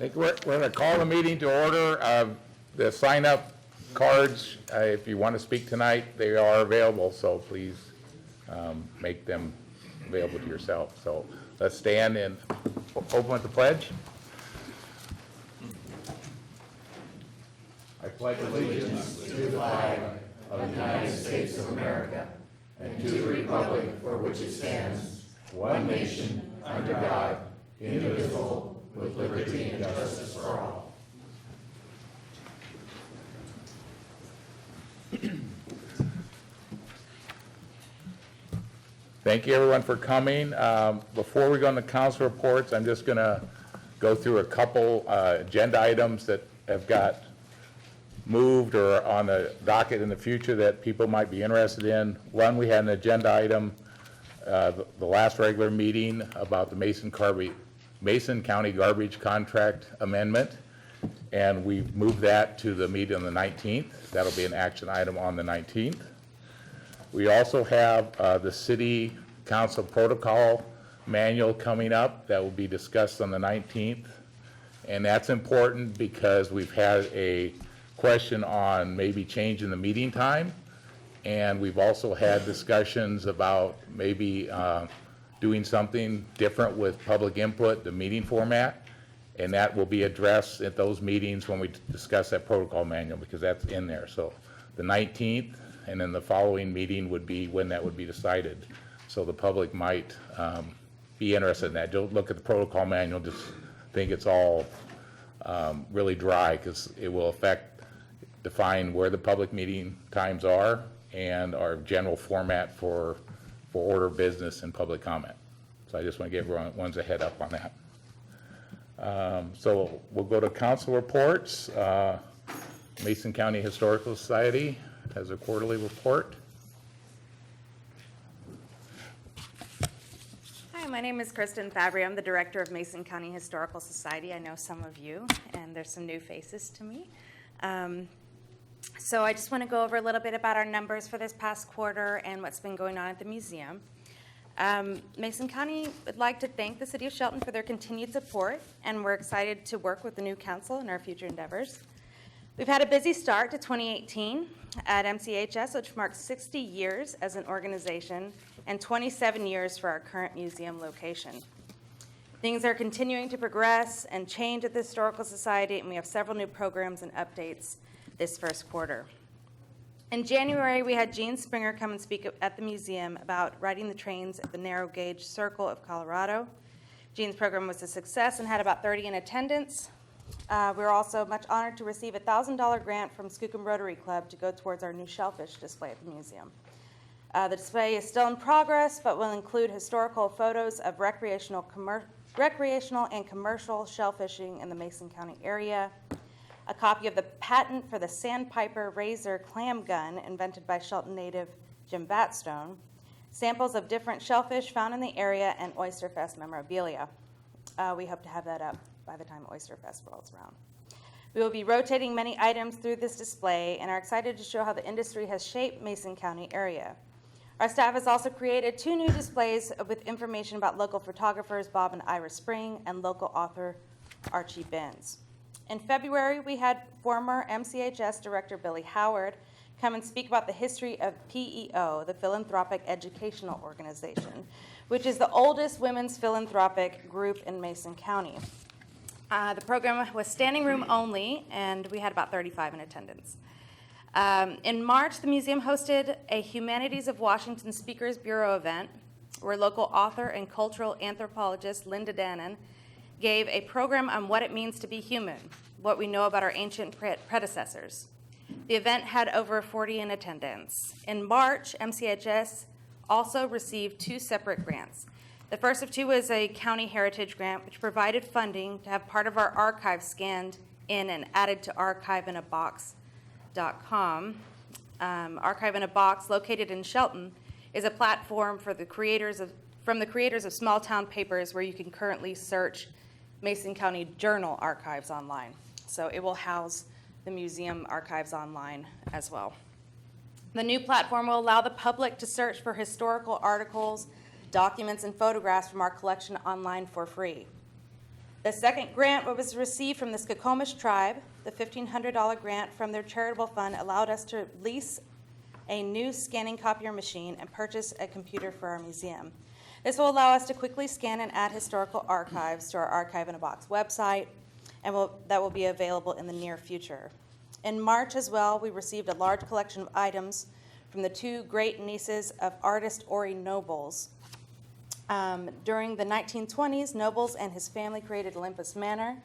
think we're going to call the meeting to order. The sign-up cards, if you want to speak tonight, they are available, so please make them available to yourself. So let's stand and open with the pledge. I pledge allegiance to the flag of the United States of America and to the republic for which it stands, one nation, under God, indivisible, with liberty and justice for all. Thank you, everyone, for coming. Before we go into council reports, I'm just going to go through a couple agenda items that have got moved or on the docket in the future that people might be interested in. One, we had an agenda item, the last regular meeting about the Mason County garbage contract amendment, and we've moved that to the meeting on the 19th. That'll be an action item on the 19th. We also have the city council protocol manual coming up that will be discussed on the 19th, and that's important because we've had a question on maybe changing the meeting time, and we've also had discussions about maybe doing something different with public input, the meeting format, and that will be addressed at those meetings when we discuss that protocol manual, because that's in there. So the 19th, and then the following meeting would be when that would be decided. So the public might be interested in that. Don't look at the protocol manual, just think it's all really dry, because it will define where the public meeting times are and our general format for order of business and public comment. So I just want to give everyone a head up on that. So we'll go to council reports. Mason County Historical Society has a quarterly report. Hi, my name is Kristen Fabry. I'm the director of Mason County Historical Society. I know some of you, and there's some new faces to me. So I just want to go over a little bit about our numbers for this past quarter and what's been going on at the museum. Mason County would like to thank the City of Shelton for their continued support, and we're excited to work with the new council in our future endeavors. We've had a busy start to 2018 at MCHS, which marks 60 years as an organization and 27 years for our current museum location. Things are continuing to progress and change at the Historical Society, and we have several new programs and updates this first quarter. In January, we had Gene Springer come and speak at the museum about riding the trains at the narrow gauge Circle of Colorado. Gene's program was a success and had about 30 in attendance. We were also much honored to receive a $1,000 grant from Skookum Rotary Club to go towards our new shellfish display at the museum. The display is still in progress, but will include historical photos of recreational and commercial shellfishing in the Mason County area, a copy of the patent for the Sandpiper Razor clam gun invented by Shelton native Jim Batstone, samples of different shellfish found in the area, and Oyster Fest memorabilia. We hope to have that up by the time Oyster Fest rolls around. We will be rotating many items through this display and are excited to show how the industry has shaped Mason County area. Our staff has also created 2 new displays with information about local photographers Bob and Ira Spring and local author Archie Benz. In February, we had former MCHS Director Billy Howard come and speak about the history of PEO, the Philanthropic Educational Organization, which is the oldest women's philanthropic group in Mason County. The program was standing room only, and we had about 35 in attendance. In March, the museum hosted a Humanities of Washington Speakers Bureau event where local author and cultural anthropologist Linda Dannon gave a program on what it means to be human, what we know about our ancient predecessors. The event had over 40 in attendance. In March, MCHS also received 2 separate grants. The first of 2 was a county heritage grant, which provided funding to have part of our archive scanned in and added to archiveinabox.com. Archive in a Box, located in Shelton, is a platform for from the creators of small town papers where you can currently search Mason County Journal archives online. So it will house the museum archives online as well. The new platform will allow the public to search for historical articles, documents, and photographs from our collection online for free. The second grant was received from the Skokomish tribe. The $1,500 grant from their charitable fund allowed us to lease a new scanning copier machine and purchase a computer for our museum. This will allow us to quickly scan and add historical archives to our Archive in a Box website, and that will be available in the near future. In March as well, we received a large collection of items from the two great nieces of artist Ori Nobles. During the 1920s, Nobles and his family created Olympus Manor,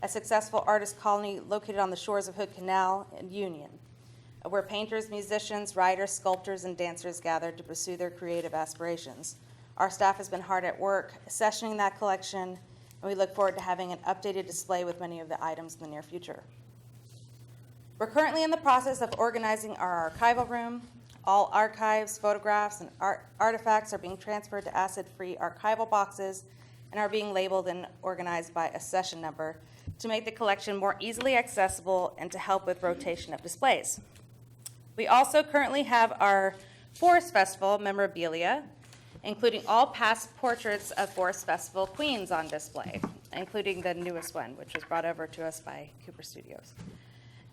a successful artist colony located on the shores of Hood Canal and Union, where painters, musicians, writers, sculptors, and dancers gathered to pursue their creative aspirations. Our staff has been hard at work sessioning that collection, and we look forward to having an updated display with many of the items in the near future. We're currently in the process of organizing our archival room. All archives, photographs, and artifacts are being transferred to acid-free archival boxes and are being labeled and organized by a session number to make the collection more easily accessible and to help with rotation of displays. We also currently have our Forest Festival memorabilia, including all past portraits of Forest Festival queens on display, including the newest one, which was brought over to us by Cooper Studios.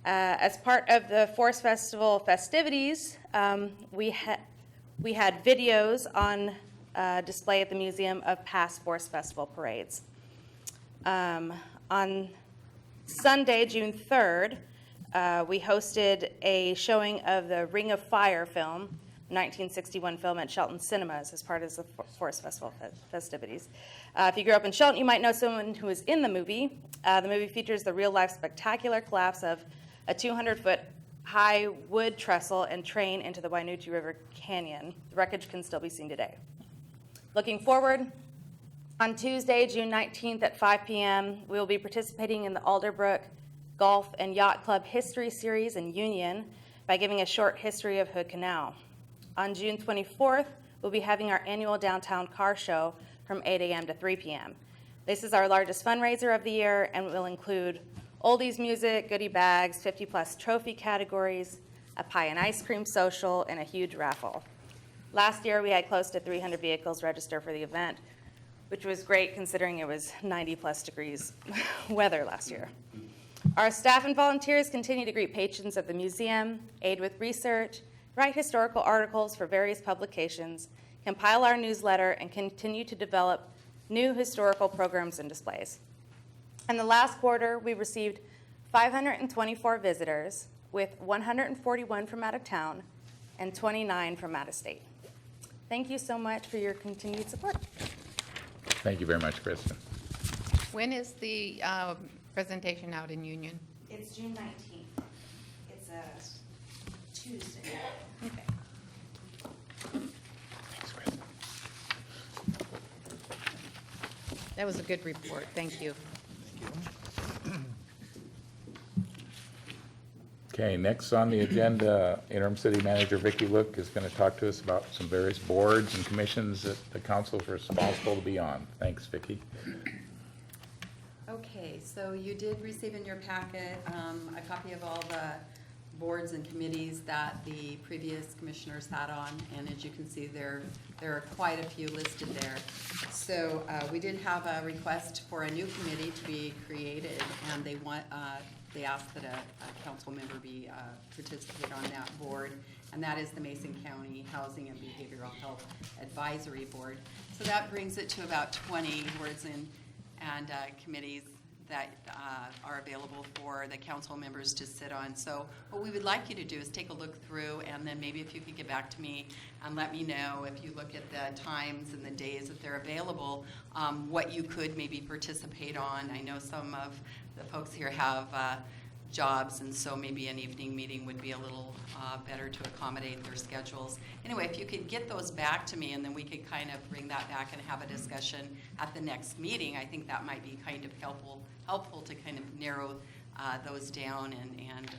As part of the Forest Festival festivities, we had videos on display at the museum of past Forest Festival parades. On Sunday, June 3rd, we hosted a showing of the Ring of Fire film, 1961 film at Shelton Cinemas as part of the Forest Festival festivities. If you grew up in Shelton, you might know someone who was in the movie. The movie features the real-life spectacular collapse of a 200-foot high wood trestle and train into the Wainuti River Canyon. The wreckage can still be seen today. Looking forward, on Tuesday, June 19th at 5 p.m., we will be participating in the Alderbrook Golf and Yacht Club History Series in Union by giving a short history of Hood Canal. On June 24th, we'll be having our annual downtown car show from 8 a.m. to 3 p.m. This is our largest fundraiser of the year and will include oldies music, goodie bags, 50-plus trophy categories, a pie and ice cream social, and a huge raffle. Last year, we had close to 300 vehicles register for the event, which was great considering it was 90-plus degrees weather last year. Our staff and volunteers continue to greet patrons of the museum, aid with research, write historical articles for various publications, compile our newsletter, and continue to develop new historical programs and displays. In the last quarter, we received 524 visitors, with 141 from out of town and 29 from out of state. Thank you so much for your continued support. Thank you very much, Kristen. When is the presentation out in Union? It's June 19th. It's a Tuesday. Okay. Thanks, Kristen. That was a good report. Thank you. Okay, next on the agenda, Interim City Manager Vicki Look is going to talk to us about some various boards and commissions that the council is responsible to be on. Thanks, Vicki. Okay, so you did receive in your packet a copy of all the boards and committees that the previous commissioners had on, and as you can see, there are quite a few listed there. So we did have a request for a new committee to be created, and they asked that a council member be participate on that board, and that is the Mason County Housing and Behavioral Health Advisory Board. So that brings it to about 20 boards and committees that are available for the council members to sit on. So what we would like you to do is take a look through, and then maybe if you could get back to me and let me know, if you look at the times and the days that they're available, what you could maybe participate on. I know some of the folks here have jobs, and so maybe an evening meeting would be a little better to accommodate their schedules. Anyway, if you could get those back to me, and then we could kind of bring that back and have a discussion at the next meeting, I think that might be kind of helpful to kind of narrow those down and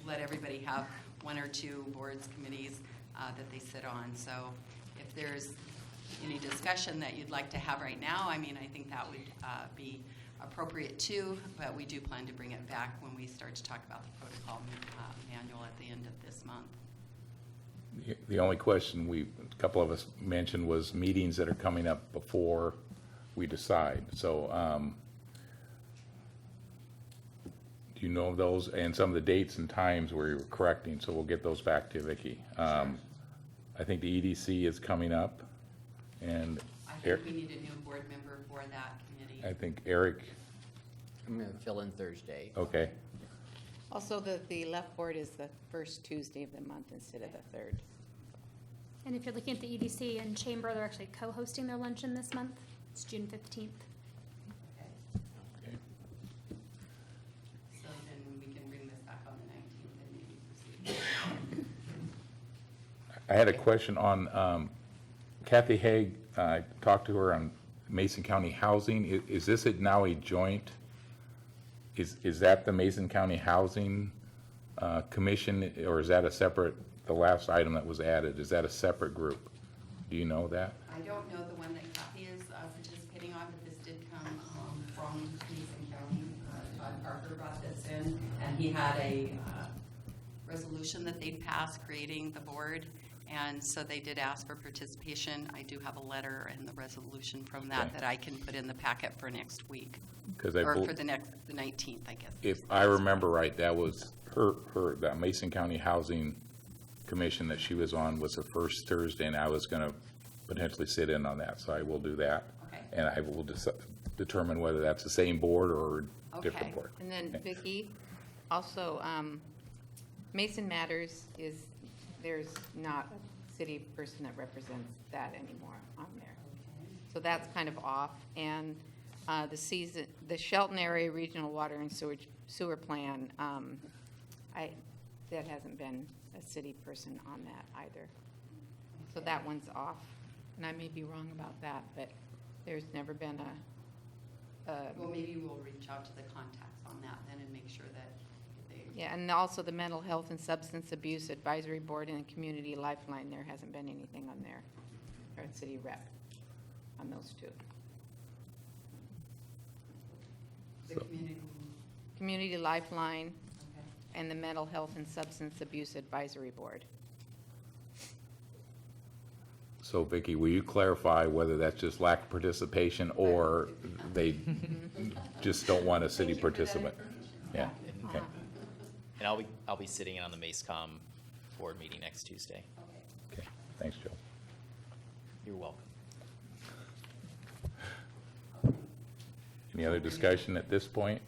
let everybody have one or two boards, committees that they sit on. So if there's any discussion that you'd like to have right now, I mean, I think that would be appropriate too, but we do plan to bring it back when we start to talk about the protocol manual at the end of this month. The only question a couple of us mentioned was meetings that are coming up before we decide. So you know those, and some of the dates and times where you were correcting, so we'll get those back to Vicki. I think the EDC is coming up, and I think we need a new board member for that committee. I think Eric, I'm going to fill in Thursday. okay, Also, the left board is the first Tuesday of the month instead of the third. And if you're looking at the EDC and Chamber, they're actually co-hosting their luncheon this month. It's June 15th. Okay, okay. so then we can bring this back on the 19th and maybe proceed. I had a question on Kathy Haig. I talked to her on Mason County Housing. Is this now a joint? Is that the Mason County Housing Commission, or is that a separate, the last item that was added, is that a separate group? Do you know that? I don't know the one that Kathy is participating on, but this did come from Mason County. Todd Parker brought this in, and he had a resolution that they'd passed creating the board, and so they did ask for participation. I do have a letter and the resolution from that Okay. that I can put in the packet for next week, 'Cause or for the 19th, I guess. if I remember right, that was that Mason County Housing Commission that she was on was the first Thursday, and I was gonna potentially sit in on that, so I will do that. Okay. And I will determine whether that's the same board or a different Okay. board. And then Okay. Vicki, also, Mason Matters is, there's not a city person that represents that anymore on there. So that's kind of off. And the Shelton Area Regional Water and Sewer Plan, that hasn't been a city person on that either. So that one's off. And I may be wrong about that, but there's never been Well, maybe we'll reach out to the contacts on that then and make sure that they. yeah, and also the Mental Health and Substance Abuse Advisory Board and Community Lifeline, there hasn't been anything on there, or city rep on those two. The So- community, Community Lifeline okay. and the Mental Health and Substance Abuse Advisory Board. So Vicki, will you clarify whether that's just lack of participation or they just don't want a city participant? Yeah, okay. And I'll be sitting in on the MACECOM board meeting next Tuesday. Okay, thanks, Joe. You're welcome. Any other discussion at this point?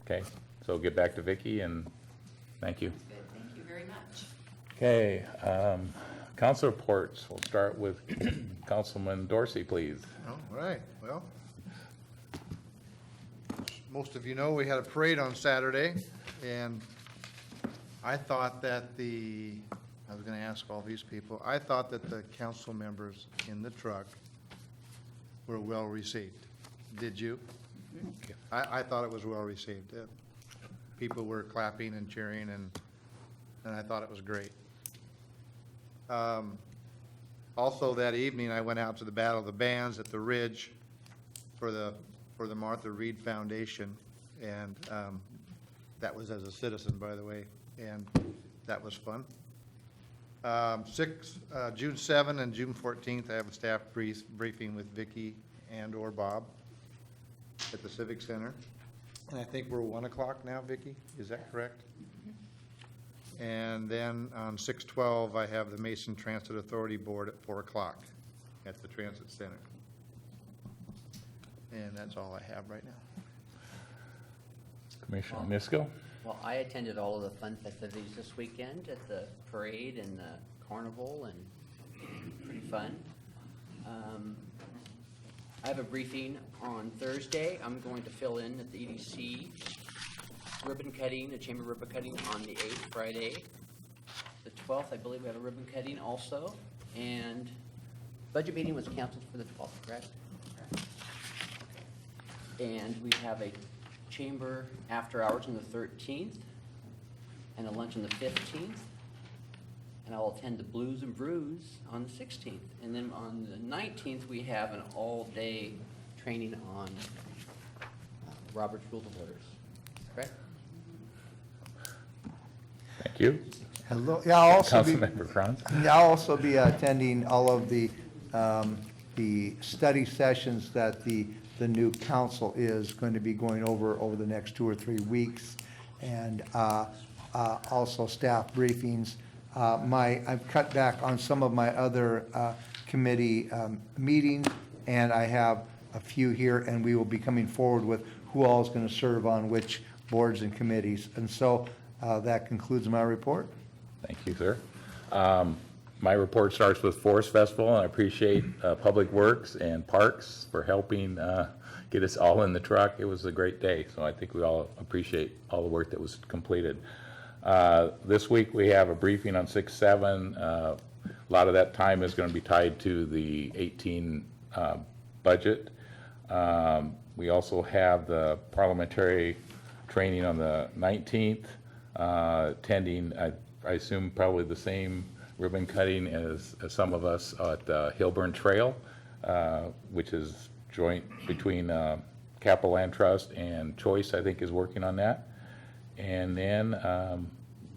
Okay, so get back to Vicki, and thank you. Good, thank you very much. Okay, council reports. We'll start with Councilman Dorsey, please. All right, well, most of you know, we had a parade on Saturday, and I thought that I was gonna ask all these people, I thought that the council members in the truck were well received. Did you? I thought it was well received. People were clapping and cheering, and I thought it was great. Also that evening, I went out to the Battle of the Bands at the Ridge for the Martha Reed Foundation, and that was as a citizen, by the way, and that was fun. June 7 and June 14th, I have a staff briefing with Vicki and/or Bob at the Civic Center. And I think we're 1 o'clock now, Vicki, is that correct? And then on 6/12, I have the Mason Transit Authority Board at 4 o'clock at the Transit Center. And that's all I have right now. Commissioner Misko? Well, I attended all of the fun festivities this weekend at the parade and the carnival, and pretty fun. I have a briefing on Thursday. I'm going to fill in at the EDC ribbon cutting, the chamber ribbon cutting on the 8th, Friday. The 12th, I believe we have a ribbon cutting also. And budget meeting was canceled for the 12th, correct? And we have a chamber after hours on the 13th and a lunch on the 15th. And I'll attend the Blues and Brews on the 16th. And then on the 19th, we have an all-day training on Robert's Rules of Orders, correct? Thank you. Hello, yeah, I'll also be, Councilmember Franz? yeah, I'll also be attending all of the study sessions that the new council is going to be going over the next 2 or 3 weeks. and also staff briefings. I've cut back on some of my other committee meetings, and I have a few here, and we will be coming forward with who all is going to serve on which boards and committees. And so that concludes my report. Thank you, sir. My report starts with Forest Festival, and I appreciate Public Works and Parks for helping get us all in the truck. It was a great day, so I think we all appreciate all the work that was completed. This week, we have a briefing on 6/7. A lot of that time is going to be tied to the 18 budget. We also have the parliamentary training on the 19th, attending, I assume, probably the same ribbon cutting as some of us at Hillburn Trail, which is joint between Capital Land Trust and Choice, I think, is working on that. And then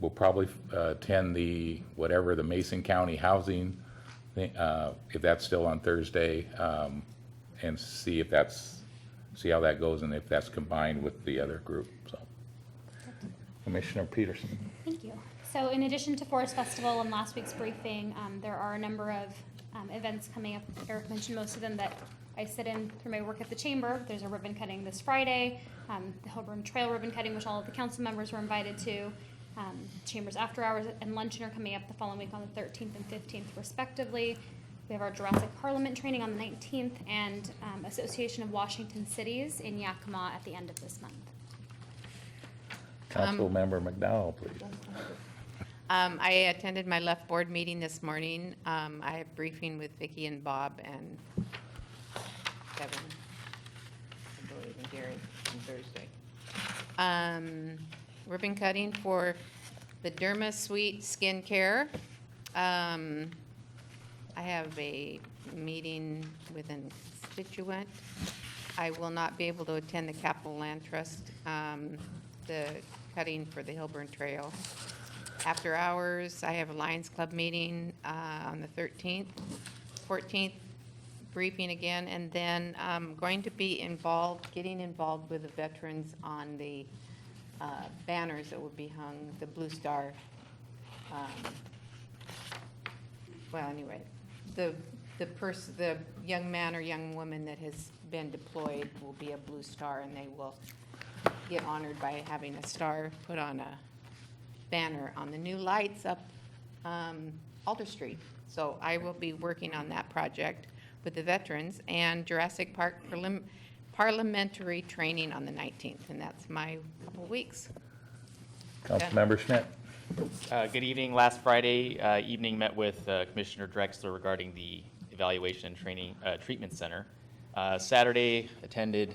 we'll probably attend the Mason County Housing, if that's still on Thursday, and see how that goes and if that's combined with the other group. So, Commissioner Peterson. Thank you. So in addition to Forest Festival and last week's briefing, there are a number of events coming up. Eric mentioned most of them that I sit in through my work at the Chamber. There's a ribbon cutting this Friday, the Hillburn Trail ribbon cutting, which all of the council members were invited to. Chamber's after hours and luncheon are coming up the following week on the 13th and 15th respectively. We have our Jurassic Parliament training on the 19th and Association of Washington Cities in Yakima at the end of this month. Councilmember McDowell, please. I attended my left board meeting this morning. I have a briefing with Vicki and Bob and Kevin, I believe, and Gary on Thursday. Ribbon cutting for the Derma Sweet Skincare. I have a meeting with a constituent. I will not be able to attend the Capital Land Trust, the cutting for the Hillburn Trail. After hours, I have a Lions Club meeting on the 13th, 14th, briefing again, and then I'm going to be getting involved with the veterans on the banners that will be hung, the Blue Star. Well, anyway, the young man or young woman that has been deployed will be a Blue Star, and they will get honored by having a star put on a banner on the new lights up Alder Street. So I will be working on that project with the veterans and Jurassic Park parliamentary training on the 19th, and that's my couple weeks. Councilmember Schmidt. Good evening. Last Friday evening, met with Commissioner Drexler regarding the Evaluation and Training Treatment Center. Saturday, attended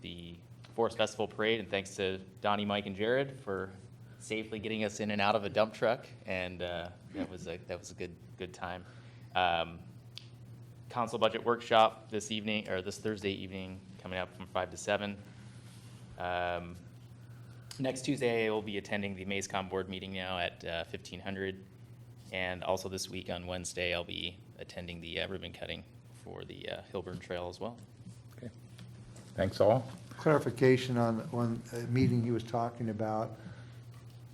the Forest Festival Parade, and thanks to Donnie, Mike, and Jared for safely getting us in and out of a dump truck, and that was a good time. Council budget workshop this evening, or this Thursday evening, coming up from 5 to 7. Next Tuesday, I will be attending the MAISCOM board meeting now at 1500. And also this week on Wednesday, I'll be attending the ribbon cutting for the Hillburn Trail as well. Okay. Thanks all. Clarification on one meeting he was talking about.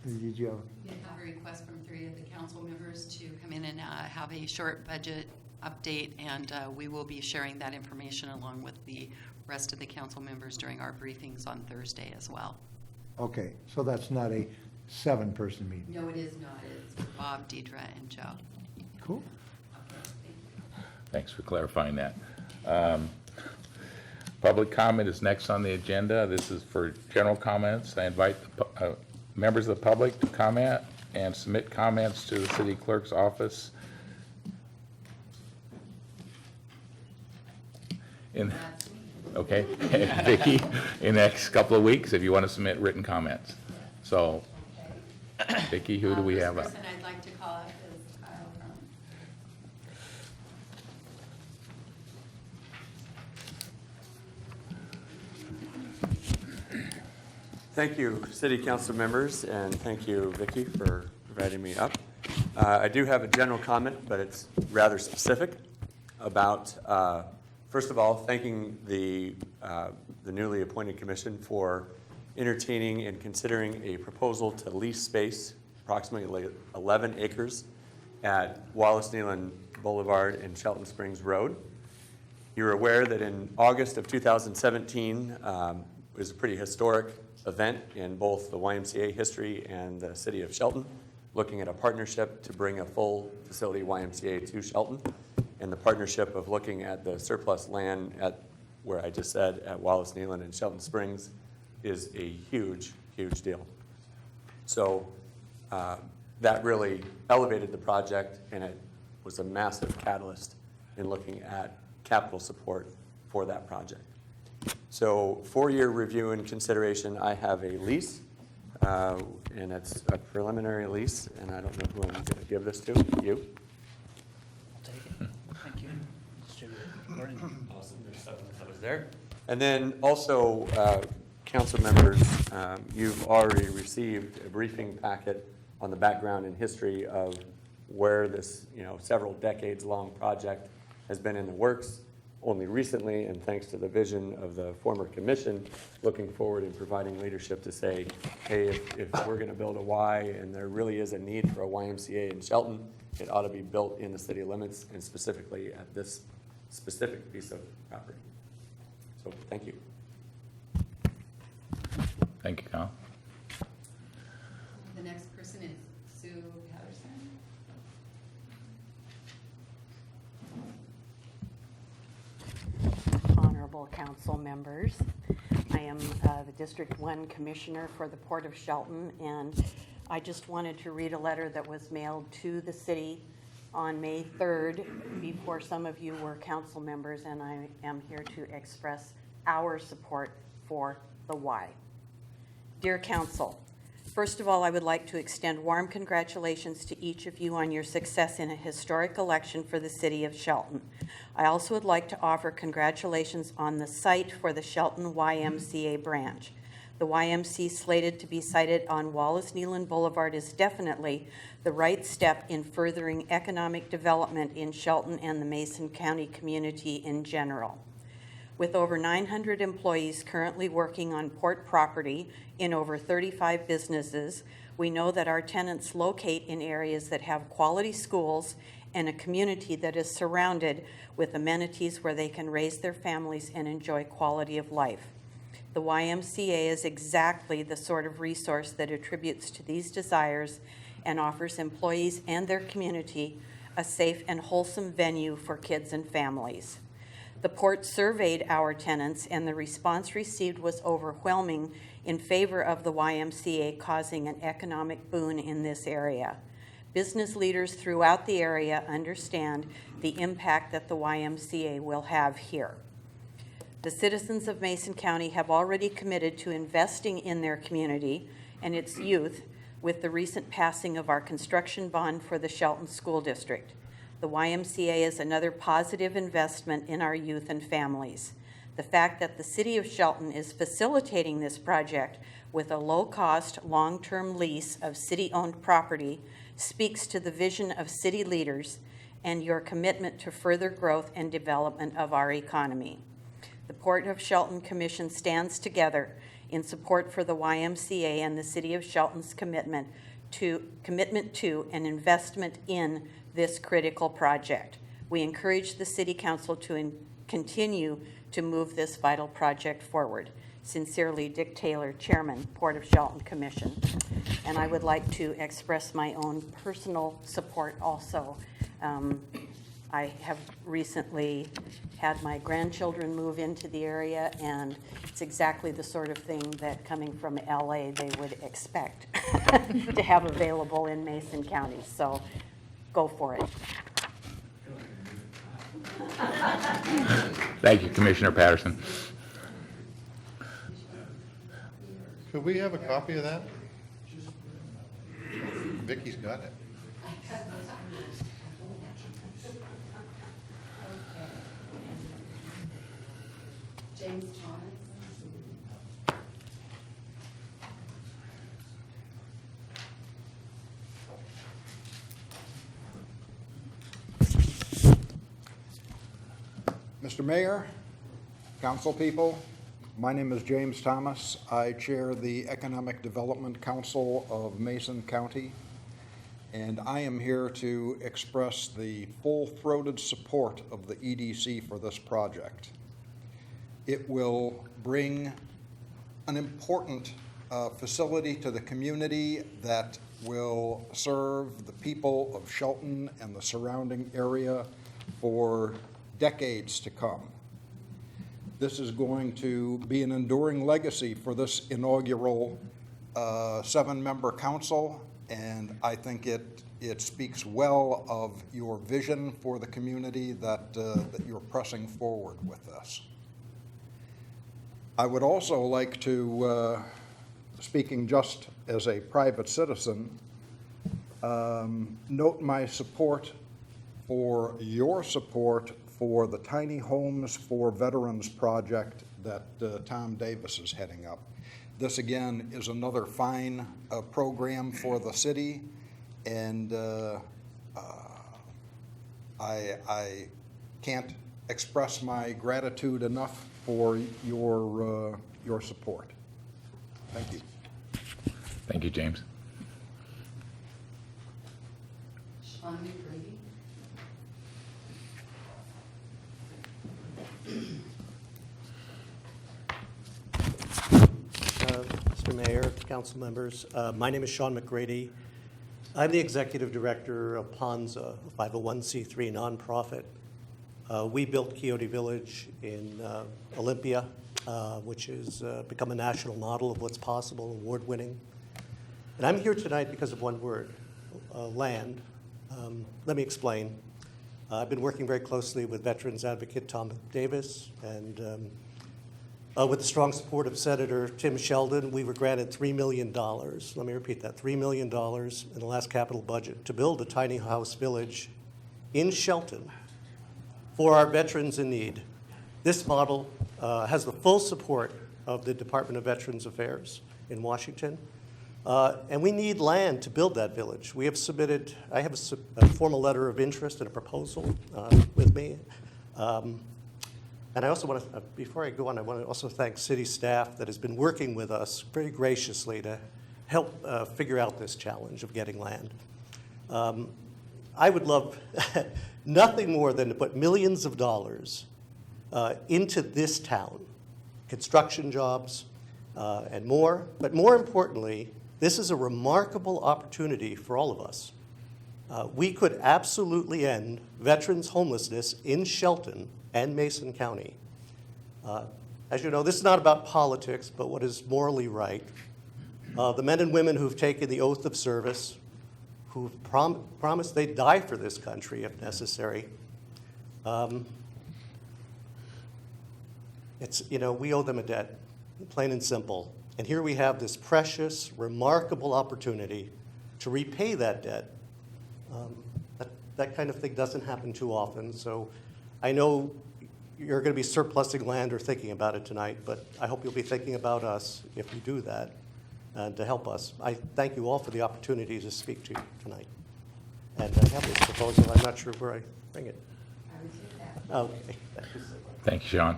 Did you have? We have a request from 3 of the council members to come in and have a short budget update, and we will be sharing that information along with the rest of the council members during our briefings on Thursday as well. Okay, so that's not a 7-person meeting. No, it is not. It's Bob, Deidre, and Joe. Cool. Thanks for clarifying that. Public comment is next on the agenda. This is for general comments. I invite members of the public to comment and submit comments to the city clerk's office. Okay, Vicki, in the next couple of weeks, if you want to submit written comments. So, Vicki, who do we have up? First person I'd like to call up is Kyle Crum. Thank you, city council members, and thank you, Vicki, for inviting me up. I do have a general comment, but it's rather specific about, first of all, thanking the newly appointed commission for entertaining and considering a proposal to lease space, approximately 11 acres, at Wallace Nealon Boulevard and Shelton Springs Road. You're aware that in August of 2017 was a pretty historic event in both the YMCA history and the city of Shelton, looking at a partnership to bring a full facility YMCA to Shelton, and the partnership of looking at the surplus land at where I just said at Wallace Nealon and Shelton Springs is a huge, huge deal. So that really elevated the project, and it was a massive catalyst in looking at capital support for that project. So for your review and consideration, I have a lease, and it's a preliminary lease, and I don't know who I'm going to give this to. You? I'll take it. Thank you. Distribute it accordingly. Awesome. There's 7 others there. And then also, council members, you've already received a briefing packet on the background and history of where this, several decades-long project has been in the works. Only recently, and thanks to the vision of the former commission, looking forward and providing leadership to say, hey, if we're going to build a Y and there really is a need for a YMCA in Shelton, it ought to be built in the city limits and specifically at this specific piece of property. So thank you. Thank you, Kyle. The next person is Sue Patterson. Honorable council members, I am the District 1 Commissioner for the Port of Shelton, and I just wanted to read a letter that was mailed to the city on May 3rd before some of you were council members, and I am here to express our support for the Y. Dear Council, first of all, I would like to extend warm congratulations to each of you on your success in a historic election for the city of Shelton. I also would like to offer congratulations on the site for the Shelton YMCA branch. The YMCA slated to be sited on Wallace Nealon Boulevard is definitely the right step in furthering economic development in Shelton and the Mason County community in general. With over 900 employees currently working on port property in over 35 businesses, we know that our tenants locate in areas that have quality schools and a community that is surrounded with amenities where they can raise their families and enjoy quality of life. The YMCA is exactly the sort of resource that attributes to these desires and offers employees and their community a safe and wholesome venue for kids and families. The port surveyed our tenants, and the response received was overwhelming in favor of the YMCA causing an economic boon in this area. Business leaders throughout the area understand the impact that the YMCA will have here. The citizens of Mason County have already committed to investing in their community and its youth with the recent passing of our construction bond for the Shelton School District. The YMCA is another positive investment in our youth and families. The fact that the city of Shelton is facilitating this project with a low-cost, long-term lease of city-owned property speaks to the vision of city leaders and your commitment to further growth and development of our economy. The Port of Shelton Commission stands together in support for the YMCA and the City of Shelton's commitment to and investment in this critical project. We encourage the City Council to continue to move this vital project forward. Sincerely, Dick Taylor, Chairman, Port of Shelton Commission. And I would like to express my own personal support also. I have recently had my grandchildren move into the area, and it's exactly the sort of thing that coming from LA they would expect to have available in Mason County. So go for it. Thank you, Commissioner Patterson. Could we have a copy of that? Vicky's got it. James Thomas. Mr. Mayor, council people, My name is James Thomas. I chair the Economic Development Council of Mason County, and I am here to express the full-throated support of the EDC for this project. It will bring an important facility to the community that will serve the people of Shelton and the surrounding area for decades to come. This is going to be an enduring legacy for this inaugural 7-member council, and I think it speaks well of your vision for the community that you're pressing forward with this. I would also like to, speaking just as a private citizen, note my support for your support for the Tiny Homes for Veterans project that Tom Davis is heading up. This, again, is another fine program for the city, and I can't express my gratitude enough for your support. Thank you. Thank you, James. Sean McGrady. Mr. Mayor, council members, my name is Sean McGrady. I'm the executive director of Ponza, a 501c3 nonprofit. We built Quixote Village in Olympia, which has become a national model of what's possible, award-winning. And I'm here tonight because of one word, land. Let me explain. I've been working very closely with Veterans Advocate Tom Davis, and with the strong support of Senator Tim Sheldon, we were granted $3 million. Let me repeat that, $3 million in the last capital budget to build a tiny house village in Shelton for our veterans in need. This model has the full support of the Department of Veterans Affairs in Washington. And we need land to build that village. We have submitted, I have a formal letter of interest and a proposal with me. And I also want to, before I go on, I want to also thank city staff that has been working with us very graciously to help figure out this challenge of getting land. I would love nothing more than to put millions of dollars into this town, construction jobs and more. But more importantly, this is a remarkable opportunity for all of us. We could absolutely end veterans' homelessness in Shelton and Mason County. As you know, this is not about politics, but what is morally right. The men and women who've taken the oath of service, who've promised they'd die for this country if necessary. We owe them a debt, plain and simple. And here we have this precious, remarkable opportunity to repay that debt. That kind of thing doesn't happen too often, so I know you're going to be surplusing land or thinking about it tonight, but I hope you'll be thinking about us if you do that and to help us. I thank you all for the opportunity to speak to you tonight. And I have this proposal. I'm not sure where I bring it. Okay. Thank you, Sean.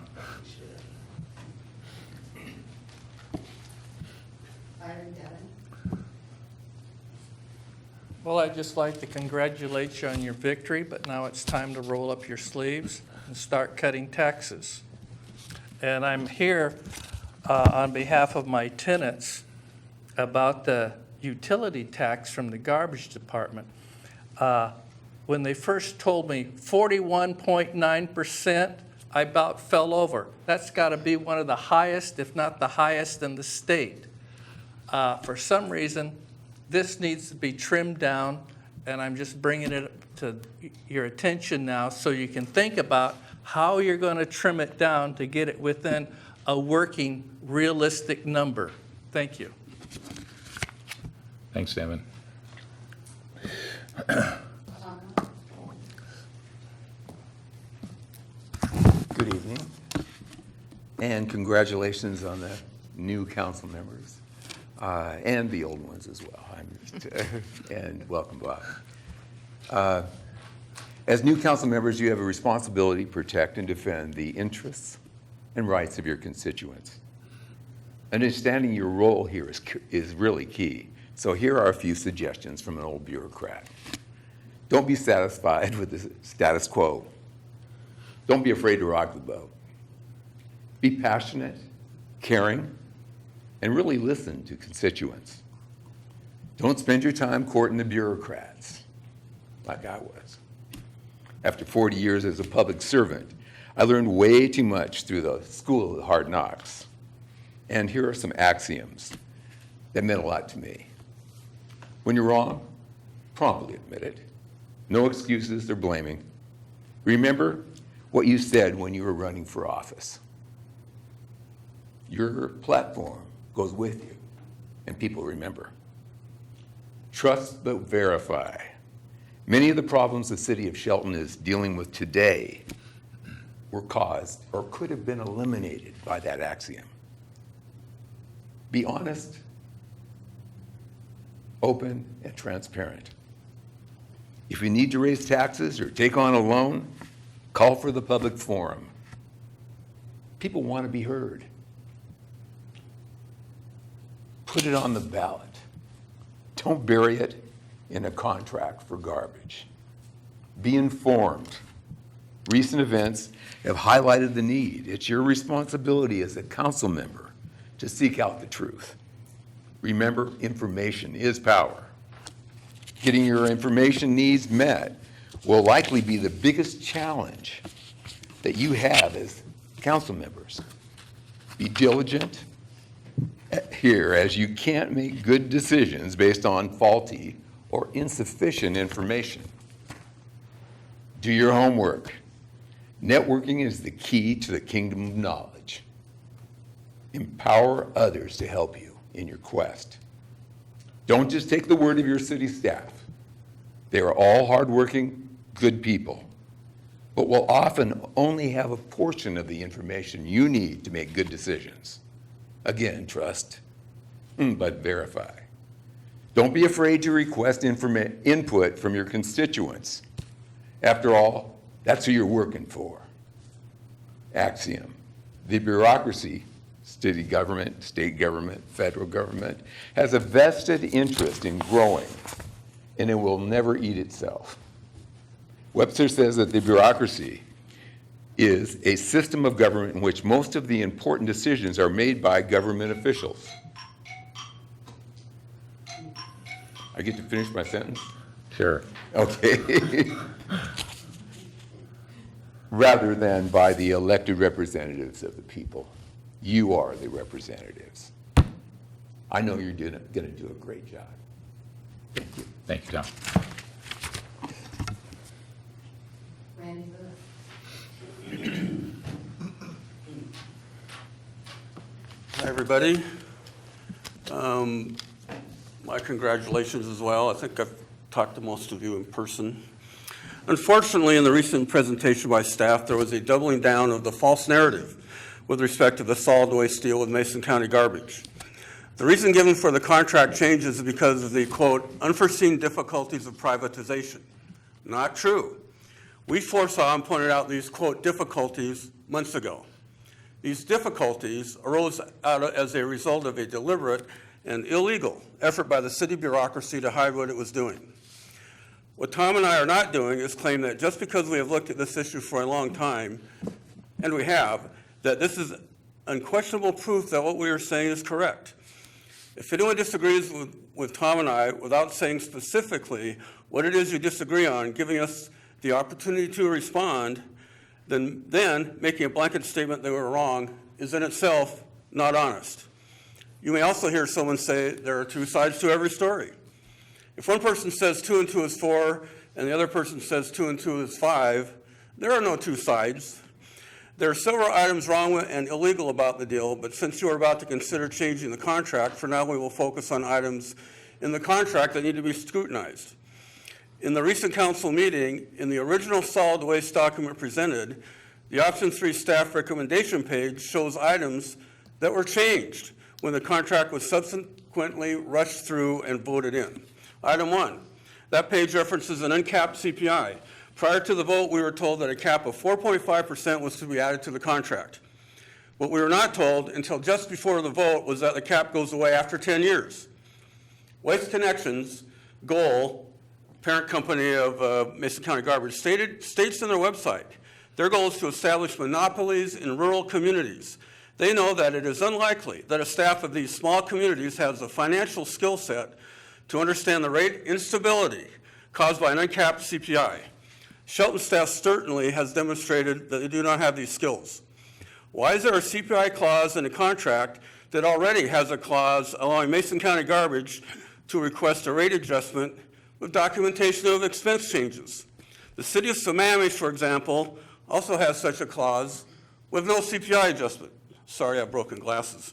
Well, I'd just like to congratulate you on your victory, but now it's time to roll up your sleeves and start cutting taxes. And I'm here on behalf of my tenants about the utility tax from the garbage department. When they first told me 41.9%, I about fell over. That's got to be one of the highest, if not the highest in the state. For some reason, this needs to be trimmed down, and I'm just bringing it to your attention now so you can think about how you're going to trim it down to get it within a working, realistic number. Thank you. Thanks, Devin. Good evening, and congratulations on the new council members, and the old ones as well. And welcome, Bob. As new council members, you have a responsibility to protect and defend the interests and rights of your constituents. Understanding your role here is really key. So here are a few suggestions from an old bureaucrat. Don't be satisfied with the status quo. Don't be afraid to rock the boat. Be passionate, caring, and really listen to constituents. Don't spend your time courting the bureaucrats like I was. After 40 years as a public servant, I learned way too much through the school of the hard knocks. And here are some axioms that meant a lot to me. When you're wrong, promptly admit it. No excuses or blaming. Remember what you said when you were running for office. Your platform goes with you, and people remember. Trust but verify. Many of the problems the city of Shelton is dealing with today were caused or could have been eliminated by that axiom. Be honest, open, and transparent. If you need to raise taxes or take on a loan, call for the public forum. People want to be heard. Put it on the ballot. Don't bury it in a contract for garbage. Be informed. Recent events have highlighted the need. It's your responsibility as a council member to seek out the truth. Remember, information is power. Getting your information needs met will likely be the biggest challenge that you have as council members. Be diligent here, as you can't make good decisions based on faulty or insufficient information. Do your homework. Networking is the key to the kingdom of knowledge. Empower others to help you in your quest. Don't just take the word of your city staff. They are all hardworking, good people, but will often only have a portion of the information you need to make good decisions. Again, trust, but verify. Don't be afraid to request input from your constituents. After all, that's who you're working for. Axiom. The bureaucracy, city government, state government, federal government, has a vested interest in growing, and it will never eat itself. Webster says that the bureaucracy is a system of government in which most of the important decisions are made by government officials. I get to finish my sentence? Sure. Okay. Rather than by the elected representatives of the people. You are the representatives. I know you're going to do a great job. Thank you. Thank you, Tom. Randy Lewis. Hi, everybody. My congratulations as well. I think I've talked to most of you in person. Unfortunately, in the recent presentation by staff, there was a doubling down of the false narrative with respect to the solid waste deal with Mason County Garbage. The reason given for the contract changes is because of the, quote, unforeseen difficulties of privatization. Not true. We foresaw and pointed out these, quote, difficulties months ago. These difficulties arose as a result of a deliberate and illegal effort by the city bureaucracy to hide what it was doing. What Tom and I are not doing is claim that just because we have looked at this issue for a long time, and we have, that this is unquestionable proof that what we are saying is correct. If anyone disagrees with Tom and I, without saying specifically what it is you disagree on, giving us the opportunity to respond, then making a blanket statement that we're wrong is in itself not honest. You may also hear someone say there are two sides to every story. If one person says 2 and 2 is 4, and the other person says 2 and 2 is 5, there are no two sides. There are several items wrong and illegal about the deal, but since you are about to consider changing the contract, for now we will focus on items in the contract that need to be scrutinized. In the recent council meeting, in the original solid waste document presented, the option 3 staff recommendation page shows items that were changed when the contract was subsequently rushed through and voted in. Item 1, that page references an uncapped CPI. Prior to the vote, we were told that a cap of 4.5% was to be added to the contract. What we were not told until just before the vote was that the cap goes away after 10 years. Waste Connections, goal, parent company of Mason County Garbage, states on their website, their goal is to establish monopolies in rural communities. They know that it is unlikely that a staff of these small communities has the financial skill set to understand the rate instability caused by an uncapped CPI. Shelton staff certainly has demonstrated that they do not have these skills. Why is there a CPI clause in a contract that already has a clause allowing Mason County Garbage to request a rate adjustment with documentation of expense changes? The city of Sammamish, for example, also has such a clause with no CPI adjustment. Sorry, I have broken glasses.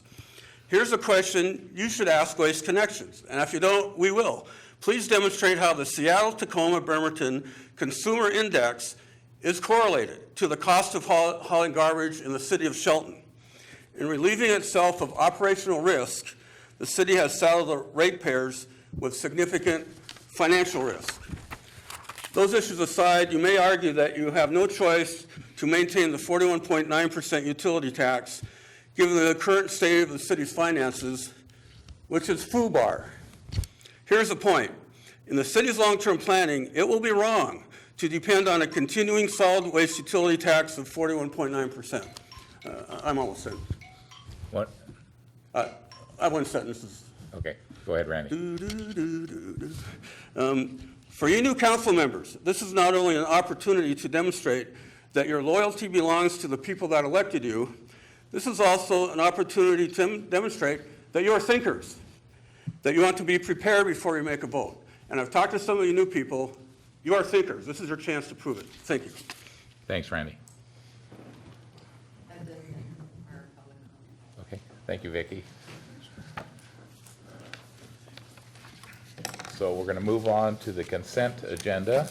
Here's a question you should ask Waste Connections, and if you don't, we will. Please demonstrate how the Seattle-Tacoma-Bremerton Consumer Index is correlated to the cost of hauling garbage in the city of Shelton. In relieving itself of operational risk, the city has saddled the ratepayers with significant financial risk. Those issues aside, you may argue that you have no choice to maintain the 41.9% utility tax given the current state of the city's finances, which is FUBAR. Here's the point. In the city's long-term planning, it will be wrong to depend on a continuing solid waste utility tax of 41.9%. I'm almost done. What? I have one sentence. Okay, go ahead, Randy. For you new council members, this is not only an opportunity to demonstrate that your loyalty belongs to the people that elected you, this is also an opportunity to demonstrate that you're thinkers, that you want to be prepared before you make a vote. And I've talked to some of you new people. You are thinkers. This is your chance to prove it. Thank you. Thanks, Randy. Okay, thank you, Vicki. So we're going to move on to the consent agenda.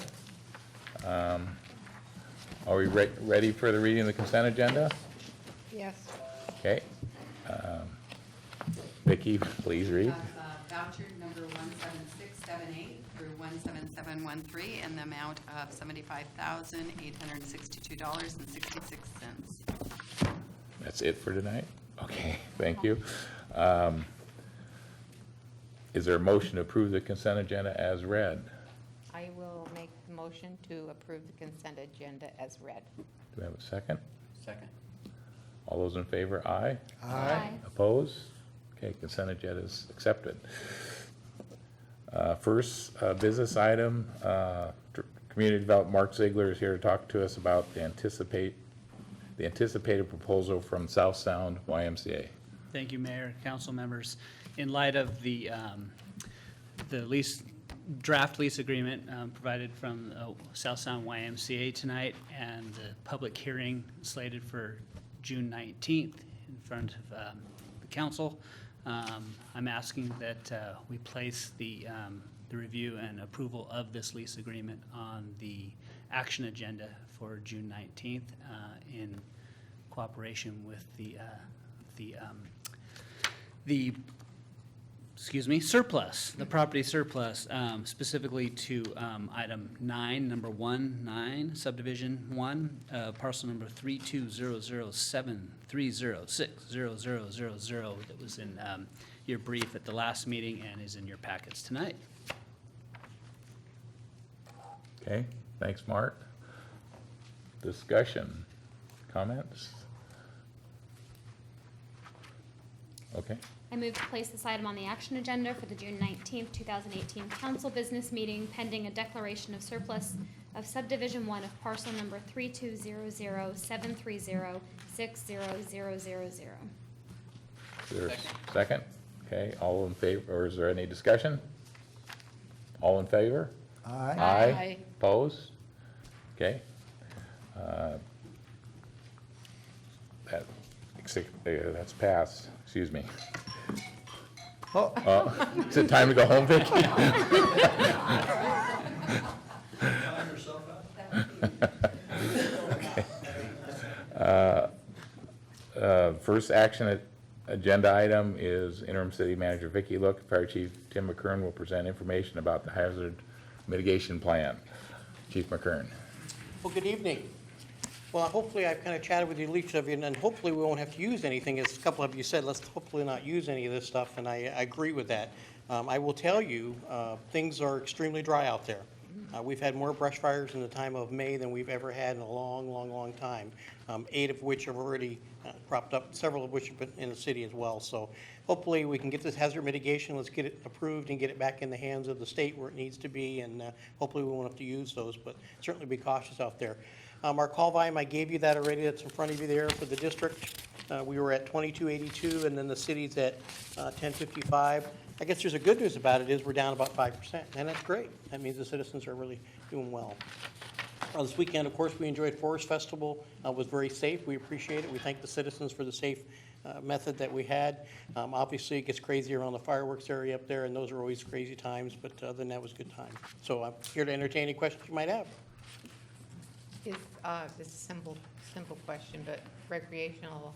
Are we ready for the reading of the consent agenda? Yes. Okay. Vicki, please read. Voucher number 17678 through 17713 in the amount of $75,862.66. That's it for tonight? Okay, thank you. Is there a motion to approve the consent agenda as read? I will make the motion to approve the consent agenda as read. Do we have a second? Second. All those in favor, aye? Aye. Opposed? Okay, consent agenda is accepted. First business item, Community Development, Mark Ziegler is here to talk to us about the anticipated proposal from South Sound YMCA. Thank you, Mayor, council members. In light of the draft lease agreement provided from South Sound YMCA tonight and the public hearing slated for June 19th in front of the council, I'm asking that we place the review and approval of this lease agreement on the action agenda for June 19th in cooperation with surplus, the property surplus, specifically to item 9, number 9, subdivision 1, parcel number 320073060000 that was in your brief at the last meeting and is in your packets tonight. Okay, thanks, Mark. Discussion, comments? Okay. I move to place this item on the action agenda for the June 19th, 2018 council business meeting pending a declaration of surplus of subdivision 1 of parcel number 320073060000. Is there a second? Okay, all in favor, or is there any discussion? All in favor? Aye. Aye. Opposed? Okay. That's passed, excuse me. Oh. Is it time to go home, Vicki? First action agenda item is interim city manager Vicki Look. Fire Chief Tim McKern will present information about the hazard mitigation plan. Chief McKern. Well, good evening. Well, hopefully I've kind of chatted with you, each of you, and then hopefully we won't have to use anything. As a couple of you said, let's hopefully not use any of this stuff, and I agree with that. I will tell you, things are extremely dry out there. We've had more brush fires in the time of May than we've ever had in a long, long, long time. 8 of which have already cropped up, several of which have been in the city as well. So hopefully we can get this hazard mitigation, let's get it approved and get it back in the hands of the state where it needs to be, and hopefully we won't have to use those, but certainly be cautious out there. Our call volume, I gave you that already, that's in front of you there for the district. We were at 2282, and then the city's at 1055. I guess there's a good news about it is we're down about 5%, and that's great. That means the citizens are really doing well. This weekend, of course, we enjoyed Forest Festival. Was very safe. We appreciate it. We thank the citizens for the safe method that we had. Obviously, it gets crazy around the fireworks area up there, and those are always crazy times, but other than that, it was a good time. So I'm here to entertain any questions you might have. Is, this is a simple question, but recreational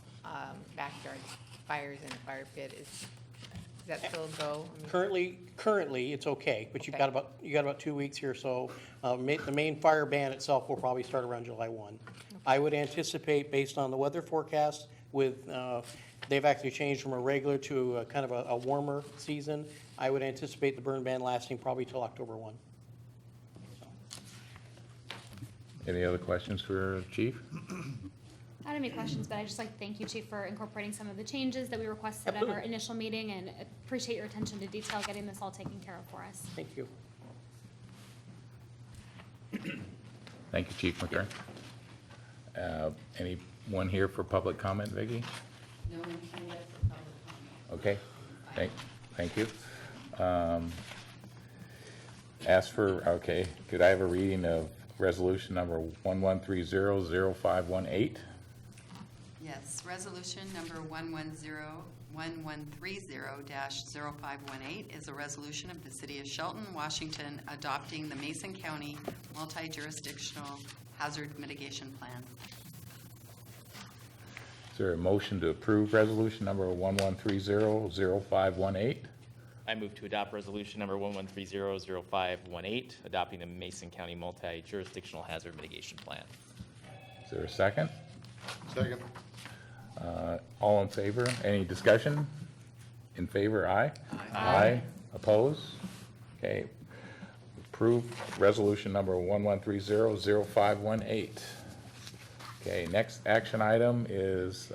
backyard fires in a fire pit, is that still a go? I mean, Currently, it's okay, but you Okay. got about 2 weeks here, so the main fire ban itself will probably start around July 1. I would anticipate, based on the weather forecast, with, they've actually changed from a regular to a kind of a warmer season, I would anticipate the burn ban lasting probably till October 1. Any other questions for Chief? I don't have any questions, but I'd just like to thank you, Chief, for incorporating some of the changes that we requested at our Absolutely. initial meeting, and appreciate your attention to detail, getting this all taken care of for us. Thank you. Thank you, Chief McCurry. Anyone here for public comment, Vicki? No one came yet for public comment. Okay, thank you. Could I have a reading of resolution number 11300518? Yes, resolution number 1130-0518 is a resolution of the City of Shelton, Washington, adopting the Mason County Multi-Jurisdictional Hazard Mitigation Plan. Is there a motion to approve resolution number 11300518? I move to adopt resolution number 11300518, adopting the Mason County Multi-Jurisdictional Hazard Mitigation Plan. Is there a second? Second. All in favor? Any discussion? In favor, aye? Aye. Opposed? Okay. Approved resolution number 11300518. Okay, next action item is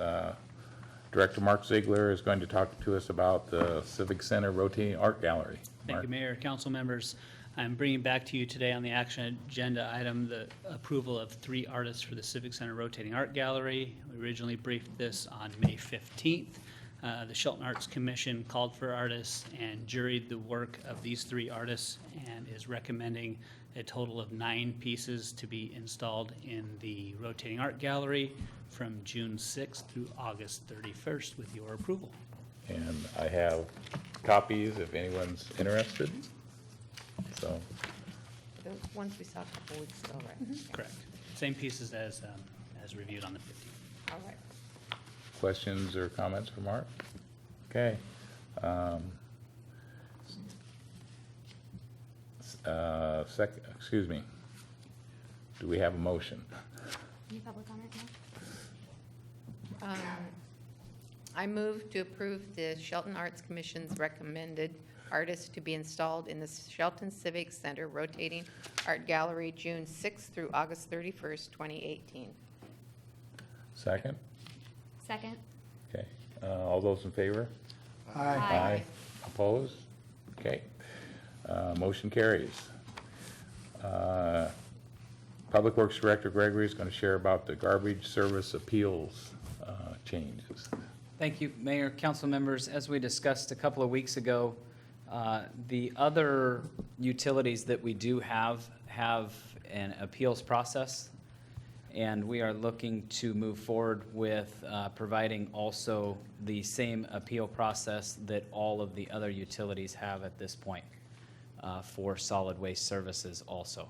Director Mark Ziegler is going to talk to us about the Civic Center Rotating Art Gallery. Thank Mark. you, Mayor, council members. I'm bringing back to you today on the action agenda item the approval of 3 artists for the Civic Center Rotating Art Gallery. We originally briefed this on May 15th. The Shelton Arts Commission called for artists and juried the work of these 3 artists and is recommending a total of 9 pieces to be installed in the Rotating Art Gallery from June 6th through August 31st with your approval. And I have copies if anyone's interested. So, The ones we saw a couple weeks ago, right? Correct. Same pieces as reviewed on the 15th. All right. questions or comments for Mark? Okay. Excuse me. Do we have a motion? Any public comment now? I move to approve the Shelton Arts Commission's recommended artists to be installed in the Shelton Civic Center Rotating Art Gallery, June 6th through August 31st, 2018. Second? Second? Okay. All those in favor? Aye. Opposed? Okay. Motion carries. Public Works Director Gregory is going to share about the garbage service appeals changes. Thank you, Mayor, council members. As we discussed a couple of weeks ago, the other utilities that we do have an appeals process, and we are looking to move forward with providing also the same appeal process that all of the other utilities have at this point for solid waste services also.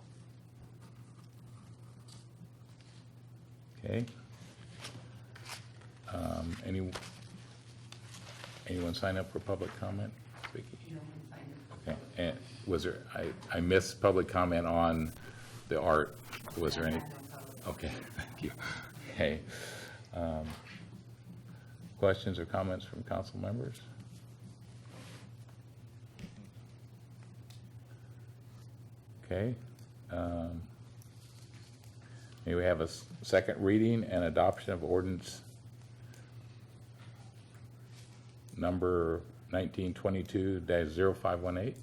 Okay. Anyone sign up for public comment? Vicki? Okay. And was there, I missed public comment on the art. Was there any? Okay, thank you. Okay. Questions or comments from council members? Okay. May we have a second reading and adoption of ordinance number 1922-0518?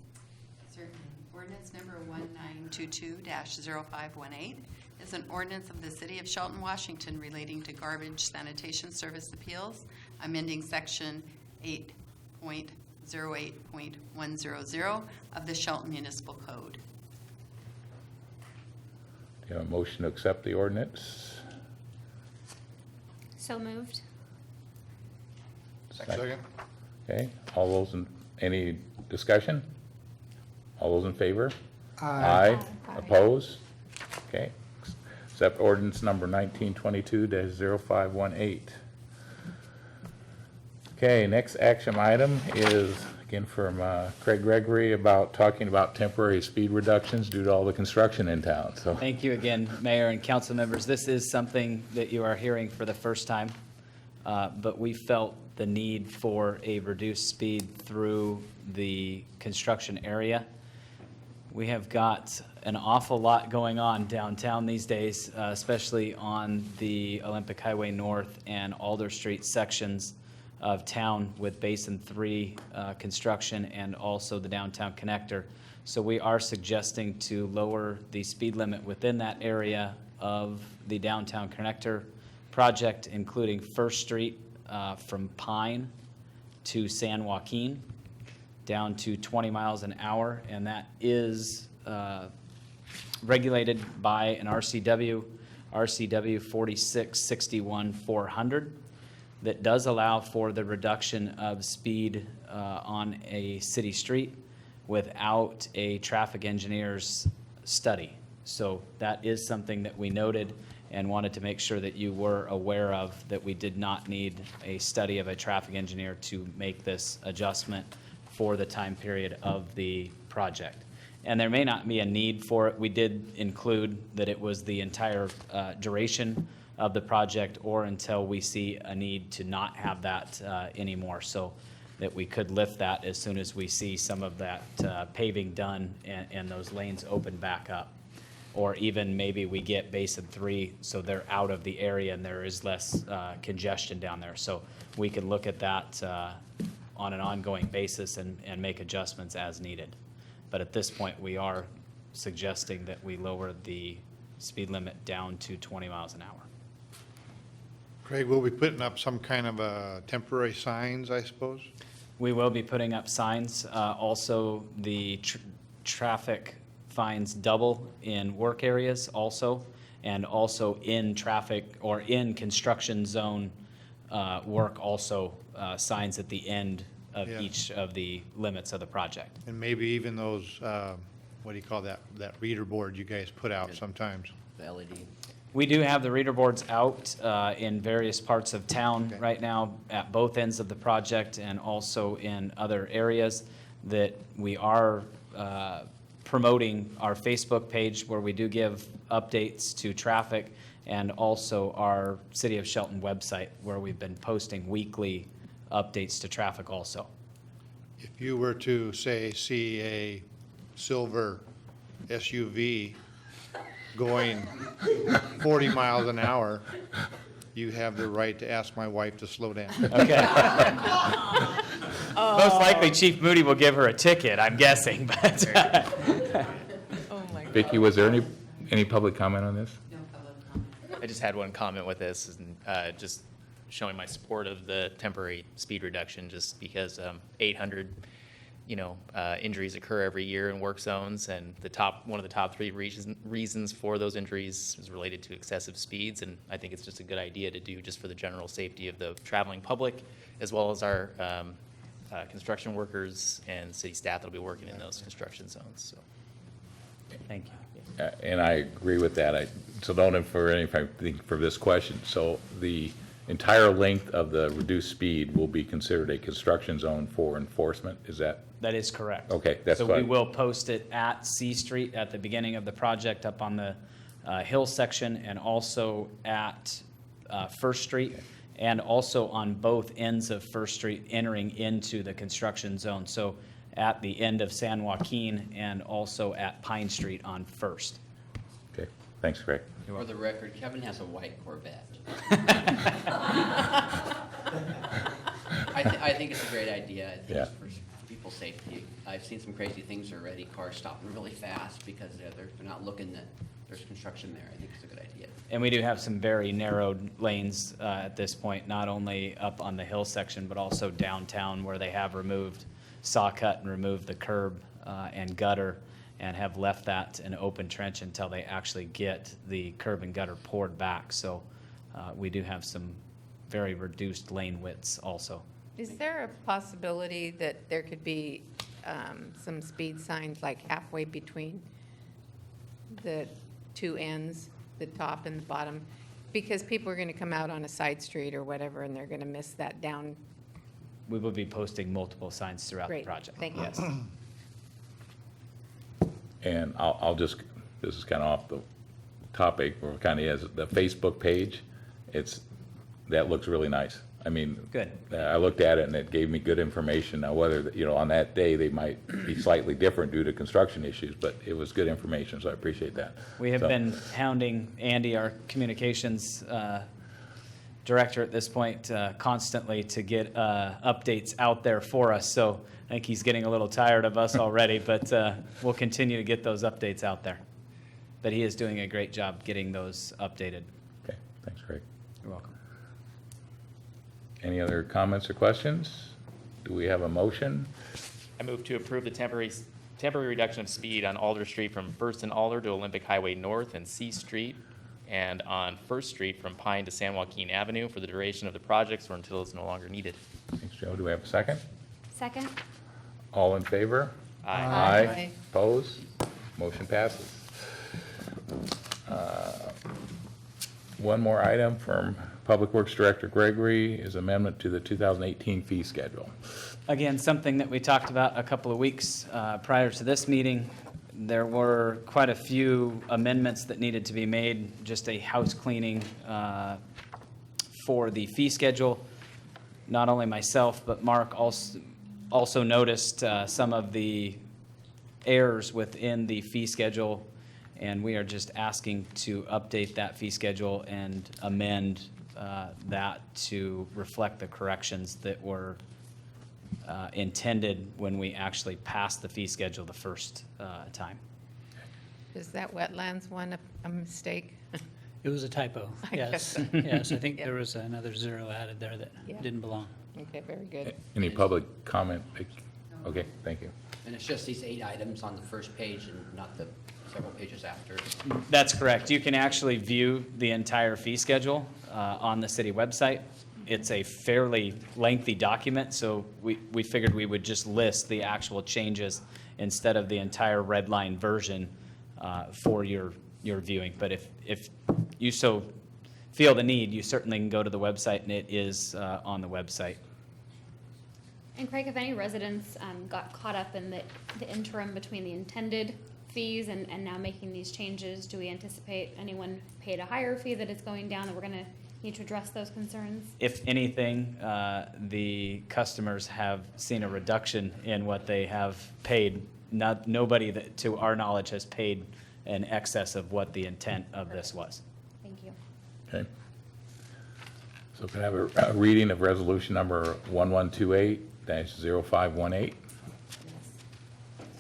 Certainly. Ordinance number 1922-0518 is an ordinance of the City of Shelton, Washington relating to garbage sanitation service appeals, amending section 8.08.100 of the Shelton Municipal Code. Do you have a motion to accept the ordinance? So moved. Second. Okay, all those in, any discussion? All those in favor? Aye. Opposed? Okay. Accept ordinance number 1922-0518. Okay, next action item is, again, from Craig Gregory about talking about temporary speed reductions due to all the construction in town, so. Thank you again, Mayor and council members. This is something that you are hearing for the first time, but we felt the need for a reduced speed through the construction area. We have got an awful lot going on downtown these days, especially on the Olympic Highway North and Alder Street sections of town with Basin 3 construction and also the downtown connector. So we are suggesting to lower the speed limit within that area of the downtown connector project, including First Street from Pine to San Joaquin, down to 20 miles an hour, and that is regulated by an RCW 4661-400 that does allow for the reduction of speed on a city street without a traffic engineer's study. So that is something that we noted and wanted to make sure that you were aware of, that we did not need a study of a traffic engineer to make this adjustment for the time period of the project. And there may not be a need for it. We did include that it was the entire duration of the project or until we see a need to not have that anymore, so that we could lift that as soon as we see some of that paving done and those lanes open back up. Or even maybe we get Basin 3 so they're out of the area and there is less congestion down there. So we can look at that on an ongoing basis and make adjustments as needed. But at this point, we are suggesting that we lower the speed limit down to 20 miles an hour. Craig, we'll be putting up some kind of temporary signs, I suppose? We will be putting up signs. Also, the traffic fines double in work areas also, and also in traffic or in construction zone work also, signs at the end of Yeah. each of the limits of the project. And maybe even those, what do you call that reader board you guys put out sometimes? The LED. We do have the reader boards out in various parts of town Okay. right now at both ends of the project and also in other areas that we are promoting our Facebook page where we do give updates to traffic, and also our City of Shelton website where we've been posting weekly updates to traffic also. If you were to, say, see a silver SUV going 40 miles an hour, you have the right to ask my wife to slow down. Okay. Most likely Chief Moody will give her a ticket, I'm guessing, but. Vicki, was there any public comment on this? No public comment. I just had one comment with this, and just showing my support of the temporary speed reduction, just because 800, injuries occur every year in work zones, and one of the top three reasons for those injuries is related to excessive speeds, and I think it's just a good idea to do just for the general safety of the traveling public, as well as our construction workers and city staff that'll be working in those construction zones, so. Thank you. And I agree with that. So don't infer anything for this question. So the entire length of the reduced speed will be considered a construction zone for enforcement? Is that? That is correct. Okay, that's So what we will post it at C Street at the beginning of the project up on the hill section and also at First Street, and also on both ends of First Street entering into the construction zone. So at the end of San Joaquin and also at Pine Street on First. Okay, thanks, Greg. For the record, Kevin has a white Corvette. I think it's a great idea. I think Yeah. it's for people's safety. I've seen some crazy things already, cars stopping really fast because they're not looking that there's construction there. I think it's a good idea. And we do have some very narrowed lanes at this point, not only up on the hill section, but also downtown where they have removed saw cut and removed the curb and gutter and have left that an open trench until they actually get the curb and gutter poured back. So we do have some very reduced lane widths also. Is there a possibility that there could be some speed signs like halfway between the two ends, the top and the bottom? Because people are going to come out on a side street or whatever, and they're going to miss that down. We will be posting multiple signs throughout the Great, project. thank you. Yes. And I'll just, this is kind of off the topic, or kind of is, the Facebook page, that looks really nice. I mean. Good. I looked at it and it gave me good information. Now, whether, on that day, they might be slightly different due to construction issues, but it was good information, so I appreciate that. We have So- been hounding Andy, our communications director at this point, constantly to get updates out there for us. So I think he's getting a little tired of us already, but we'll continue to get those updates out there. But he is doing a great job getting those updated. Okay, thanks, Greg. You're welcome. Any other comments or questions? Do we have a motion? I move to approve the temporary reduction of speed on Alder Street from First and Alder to Olympic Highway North and C Street, and on First Street from Pine to San Joaquin Avenue for the duration of the projects or until it's no longer needed. Thanks, Joe. Do we have a second? Second? All in favor? Aye. Aye. Opposed? Motion passes. One more item from Public Works Director Gregory is amendment to the 2018 fee schedule. Again, something that we talked about a couple of weeks prior to this meeting. There were quite a few amendments that needed to be made, just a house cleaning for the fee schedule. Not only myself, but Mark also noticed some of the errors within the fee schedule, and we are just asking to update that fee schedule and amend that to reflect the corrections that were intended when we actually passed the fee schedule the first time. Is that wetlands one a mistake? It was a typo, I yes. guess so. Yes, I think Yeah. there was another zero added there that Yeah. didn't belong. Okay, very good. Any public comment? Okay, thank you. And it's just these 8 items on the first page and not the several pages after. That's correct. You can actually view the entire fee schedule on the city website. It's a fairly lengthy document, so we figured we would just list the actual changes instead of the entire red line version for your viewing. But if you so feel the need, you certainly can go to the website, and it is on the website. And Craig, if any residents got caught up in the interim between the intended fees and now making these changes, do we anticipate anyone paid a higher fee that is going down, that we're going to need to address those concerns? If anything, the customers have seen a reduction in what they have paid. Nobody that, to our knowledge, has paid in excess of what the intent of this was. Thank you. Okay. So can I have a reading of resolution number 1128-0518?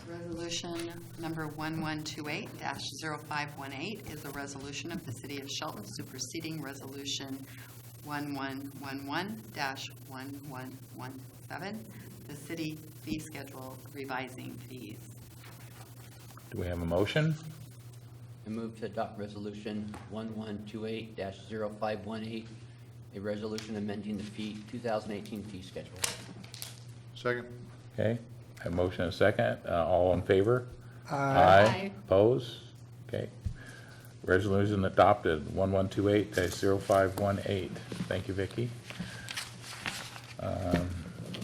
Resolution number 1128-0518 is a resolution of the City of Shelton superseding Resolution 1111-1117, the city fee schedule revising fees. Do we have a motion? I move to adopt resolution 1128-0518, a resolution amending the 2018 fee schedule. Second. Okay, a motion and a second. All in favor? Aye. Opposed? Okay. Resolution adopted, 1128-0518. Thank you, Vicki.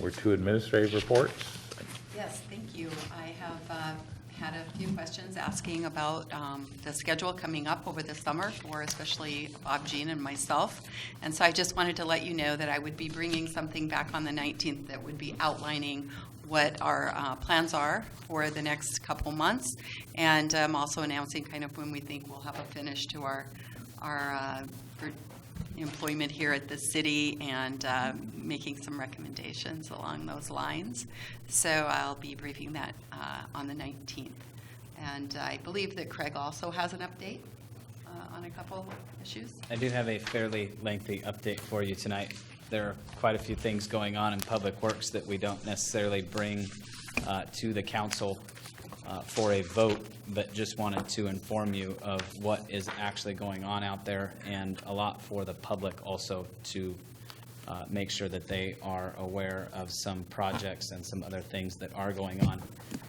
We're to administrative reports. Yes, thank you. I have had a few questions asking about the schedule coming up over the summer for especially Bob Jean and myself. And so I just wanted to let you know that I would be bringing something back on the 19th that would be outlining what our plans are for the next couple months. And also announcing kind of when we think we'll have a finish to our employment here at the city and making some recommendations along those lines. So I'll be briefing that on the 19th. And I believe that Craig also has an update on a couple issues. I do have a fairly lengthy update for you tonight. There are quite a few things going on in Public Works that we don't necessarily bring to the council for a vote, but just wanted to inform you of what is actually going on out there, and a lot for the public also to make sure that they are aware of some projects and some other things that are going on.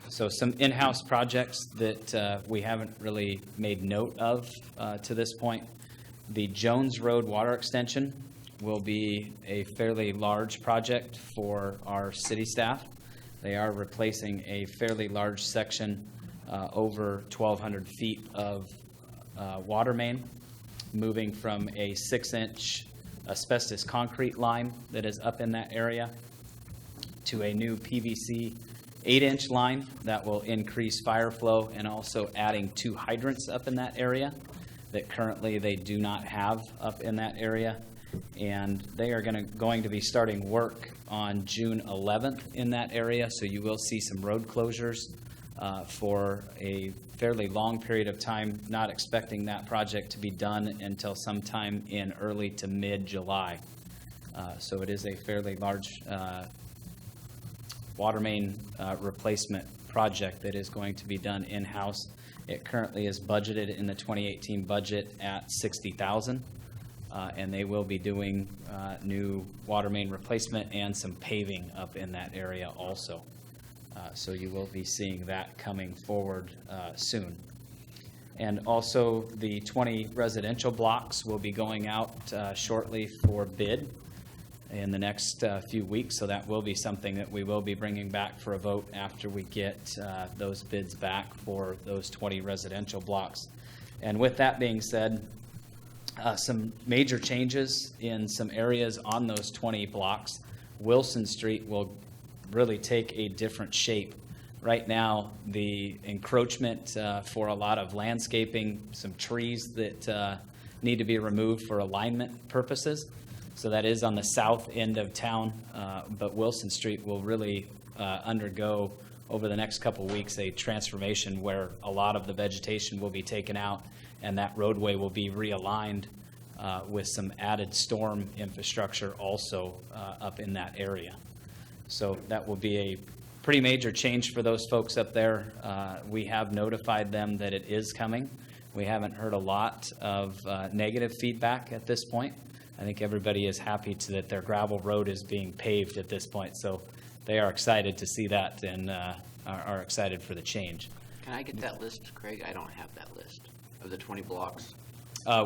So some in-house projects that we haven't really made note of to this point. The Jones Road Water Extension will be a fairly large project for our city staff. They are replacing a fairly large section, over 1,200 feet of water main, moving from a 6-inch asbestos concrete line that is up in that area to a new PVC 8-inch line that will increase fire flow, and also adding 2 hydrants up in that area that currently they do not have up in that area. And they are going to be starting work on June 11th in that area, so you will see some road closures for a fairly long period of time, not expecting that project to be done until sometime in early to mid-July. So it is a fairly large water main replacement project that is going to be done in-house. It currently is budgeted in the 2018 budget at $60,000. And they will be doing new water main replacement and some paving up in that area also. So you will be seeing that coming forward soon. And also the 20 residential blocks will be going out shortly for bid in the next few weeks. So that will be something that we will be bringing back for a vote after we get those bids back for those 20 residential blocks. And with that being said, some major changes in some areas on those 20 blocks. Wilson Street will really take a different shape. Right now, the encroachment for a lot of landscaping, some trees that need to be removed for alignment purposes. So that is on the south end of town, but Wilson Street will really undergo over the next couple weeks a transformation where a lot of the vegetation will be taken out, and that roadway will be realigned with some added storm infrastructure also up in that area. So that will be a pretty major change for those folks up there. We have notified them that it is coming. We haven't heard a lot of negative feedback at this point. I think everybody is happy that their gravel road is being paved at this point. So they are excited to see that and are excited for the change. Can I get that list, Craig? I don't have that list of the 20 blocks.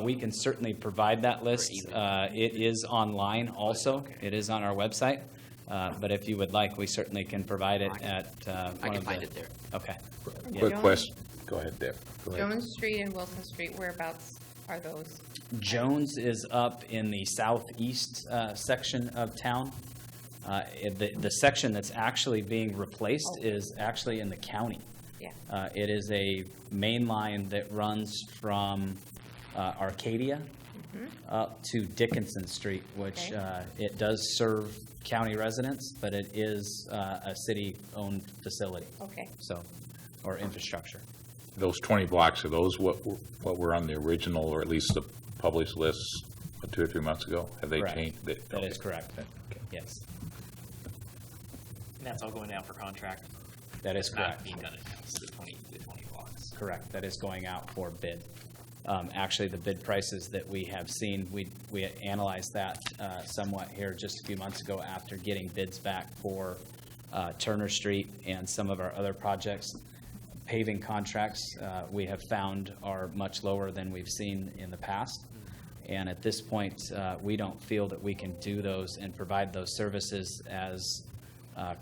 We can certainly provide that list. It is online also. Okay. It is on our website. But if you would like, we certainly can provide it at I can find it there. Okay. Quick question. Go ahead, Deb. Go ahead. Jones Street and Wilson Street, whereabouts are those? Jones is up in the southeast section of town. The section that's actually being replaced is actually in the county. Yeah. It is a main line that runs from Arcadia up to Dickinson Street, which it does serve county residents, but it is a city-owned facility. Okay. So, or infrastructure. Those 20 blocks, are those what were on the original, or at least the published list 2 or 3 months ago? Have they Correct. changed? That is correct. Okay. Yes. And that's all going out for contract? That is correct. Not being done in-house, the 20 blocks. Correct. That is going out for bid. Actually, the bid prices that we have seen, we analyzed that somewhat here just a few months ago after getting bids back for Turner Street and some of our other projects. Paving contracts we have found are much lower than we've seen in the past. And at this point, we don't feel that we can do those and provide those services as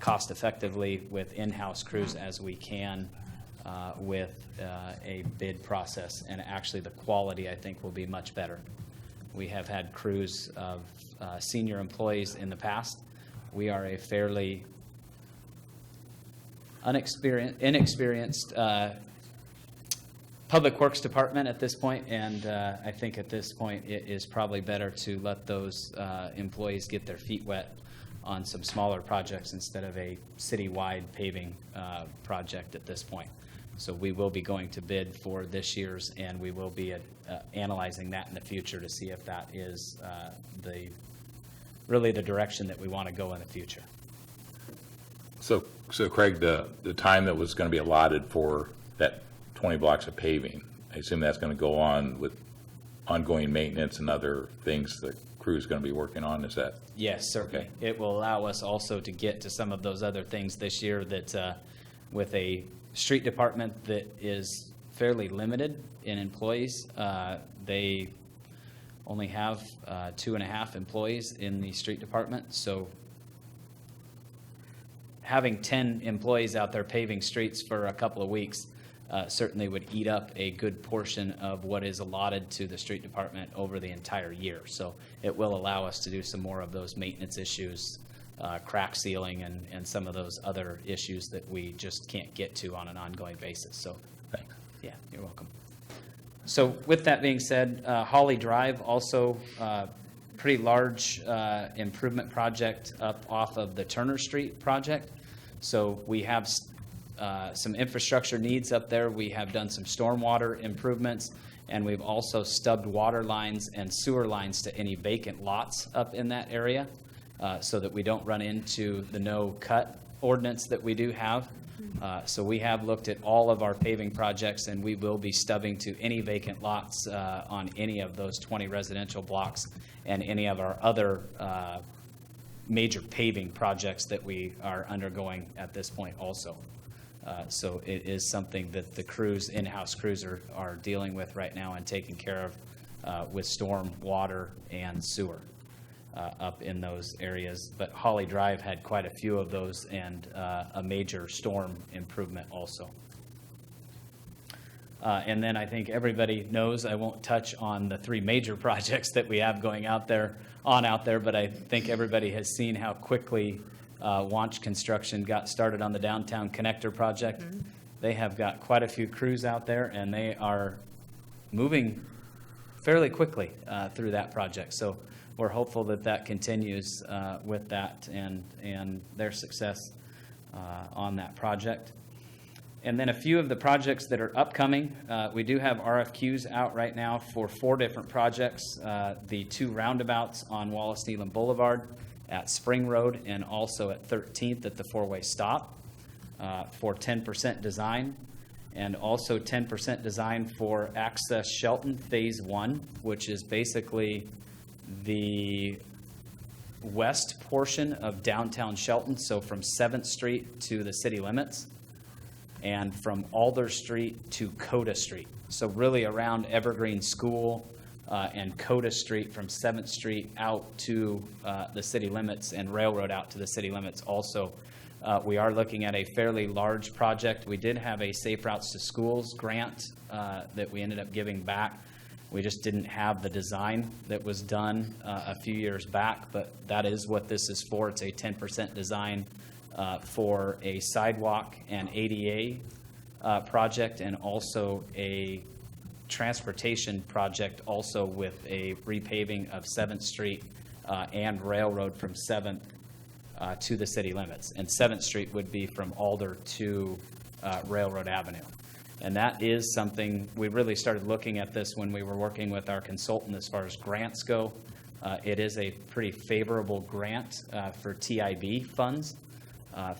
cost effectively with in-house crews as we can with a bid process, and actually the quality, I think, will be much better. We have had crews of senior employees in the past. We are a fairly inexperienced Public Works Department at this point, and I think at this point it is probably better to let those employees get their feet wet on some smaller projects instead of a citywide paving project at this point. So we will be going to bid for this year's, and we will be analyzing that in the future to see if that is really the direction that we want to go in the future. So Craig, the time that was going to be allotted for that 20 blocks of paving, I assume that's going to go on with ongoing maintenance and other things the crew's going to be working on, is that? Yes, certainly. Okay. It will allow us also to get to some of those other things this year that with a street department that is fairly limited in employees, they only have 2.5 employees in the street department. So having 10 employees out there paving streets for a couple of weeks certainly would eat up a good portion of what is allotted to the street department over the entire year. So it will allow us to do some more of those maintenance issues, crack sealing, and some of those other issues that we just can't get to on an ongoing basis. So Thanks. yeah, you're welcome. So with that being said, Holly Drive, also pretty large improvement project up off of the Turner Street project. So we have some infrastructure needs up there. We have done some stormwater improvements, and we've also stubbed water lines and sewer lines to any vacant lots up in that area so that we don't run into the no-cut ordinance that we do have. So we have looked at all of our paving projects, and we will be stubbing to any vacant lots on any of those 20 residential blocks and any of our other major paving projects that we are undergoing at this point also. So it is something that the crews, in-house crews are dealing with right now and taking care of with storm, water, and sewer up in those areas. But Holly Drive had quite a few of those, and a major storm improvement also. And then I think everybody knows, I won't touch on the 3 major projects that we have going out there, but I think everybody has seen how quickly Wanch Construction got started on the Downtown Connector project. Mm-hmm. They have got quite a few crews out there, and they are moving fairly quickly through that project. So we're hopeful that that continues with that and their success on that project. And then a few of the projects that are upcoming, we do have RFQs out right now for 4 different projects. The 2 roundabouts on Wallace Neyland Boulevard at Spring Road, and also at 13th at the 4-way stop for 10% design, and also 10% design for Access Shelton Phase 1, which is basically the west portion of downtown Shelton, so from 7th Street to the city limits, and from Alder Street to Coda Street. So really around Evergreen School and Coda Street, from 7th Street out to the city limits, and Railroad out to the city limits also. We are looking at a fairly large project. We did have a Safe Routes to Schools grant that we ended up giving back. We just didn't have the design that was done a few years back, but that is what this is for. It's a 10% design for a sidewalk and ADA project, and also a transportation project, also with a repaving of 7th Street and Railroad from 7th to the city limits. And 7th Street would be from Alder to Railroad Avenue. And that is something, we really started looking at this when we were working with our consultant as far as grants go. It is a pretty favorable grant for TIB funds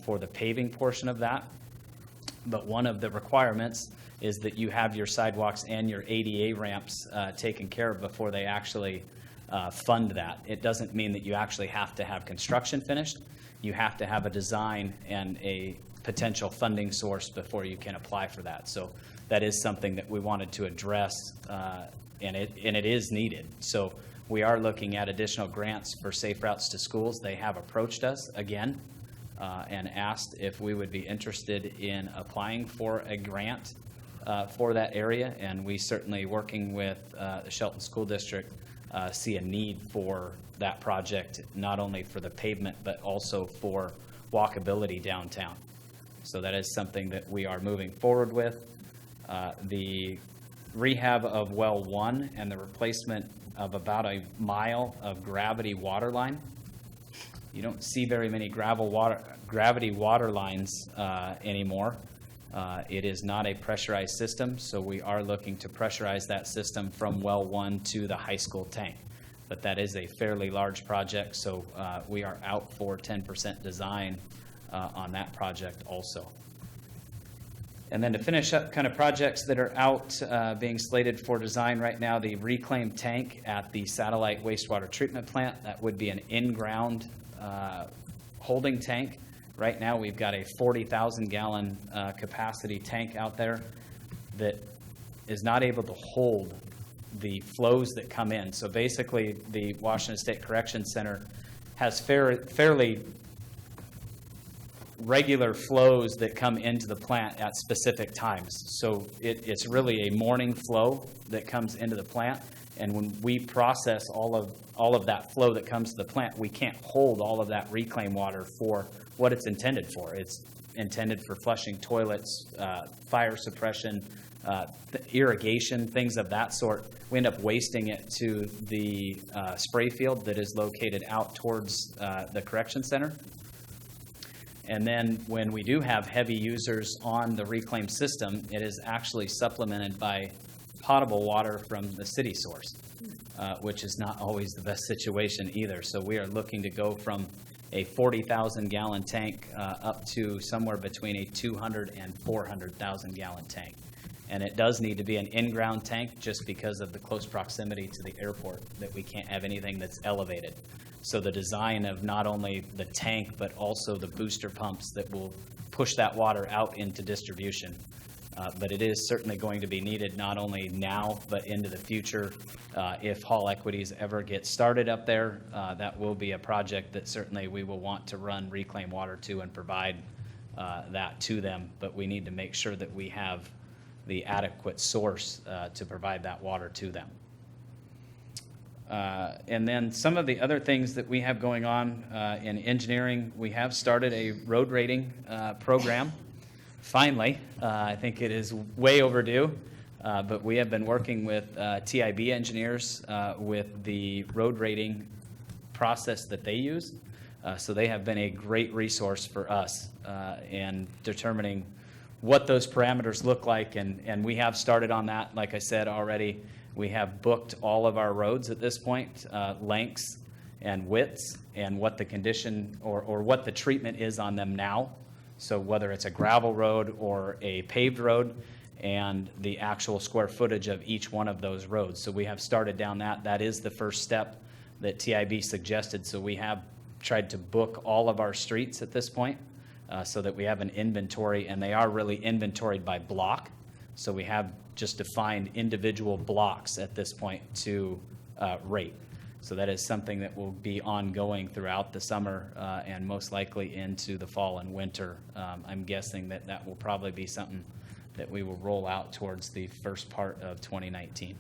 for the paving portion of that. But one of the requirements is that you have your sidewalks and your ADA ramps taken care of before they actually fund that. It doesn't mean that you actually have to have construction finished. You have to have a design and a potential funding source before you can apply for that. So that is something that we wanted to address, and it is needed. So we are looking at additional grants for Safe Routes to Schools. They have approached us again and asked if we would be interested in applying for a grant for that area. And we certainly, working with the Shelton School District, see a need for that project, not only for the pavement, but also for walkability downtown. So that is something that we are moving forward with. The rehab of Well 1 and the replacement of about a mile of gravity water line. You don't see very many gravity water lines anymore. It is not a pressurized system, so we are looking to pressurize that system from Well 1 to the high school tank. But that is a fairly large project, so we are out for 10% design on that project also. And then to finish up kind of projects that are out being slated for design right now, the reclaimed tank at the satellite wastewater treatment plant, that would be an in-ground holding tank. Right now, we've got a 40,000 gallon capacity tank out there that is not able to hold the flows that come in. So basically, the Washington State Corrections Center has fairly regular flows that come into the plant at specific times. So it's really a morning flow that comes into the plant, and when we process all of that flow that comes to the plant, we can't hold all of that reclaimed water for what it's intended for. It's intended for flushing toilets, fire suppression, irrigation, things of that sort. We end up wasting it to the spray field that is located out towards the correction center. And then when we do have heavy users on the reclaim system, it is actually supplemented by potable water from the city source, which is not always the best situation either. So we are looking to go from a 40,000 gallon tank up to somewhere between a 200 and 400,000 gallon tank. And it does need to be an in-ground tank just because of the close proximity to the airport, that we can't have anything that's elevated. So the design of not only the tank, but also the booster pumps that will push that water out into distribution. But it is certainly going to be needed not only now, but into the future. If Hall Equities ever get started up there, that will be a project that certainly we will want to run reclaim water to and provide that to them. But we need to make sure that we have the adequate source to provide that water to them. And then some of the other things that we have going on in engineering, we have started a road rating program. Finally, I think it is way overdue, but we have been working with TIB engineers with the road rating process that they use. So they have been a great resource for us in determining what those parameters look like, and we have started on that. Like I said already, we have booked all of our roads at this point, lengths and widths, and what the condition or what the treatment is on them now. So whether it's a gravel road or a paved road, and the actual square footage of each one of those roads. So we have started down that. That is the first step that TIB suggested. So we have tried to book all of our streets at this point so that we have an inventory, and they are really inventoried by block. So we have just defined individual blocks at this point to rate. So that is something that will be ongoing throughout the summer and most likely into the fall and winter. I'm guessing that that will probably be something that we will roll out towards the first part of 2019.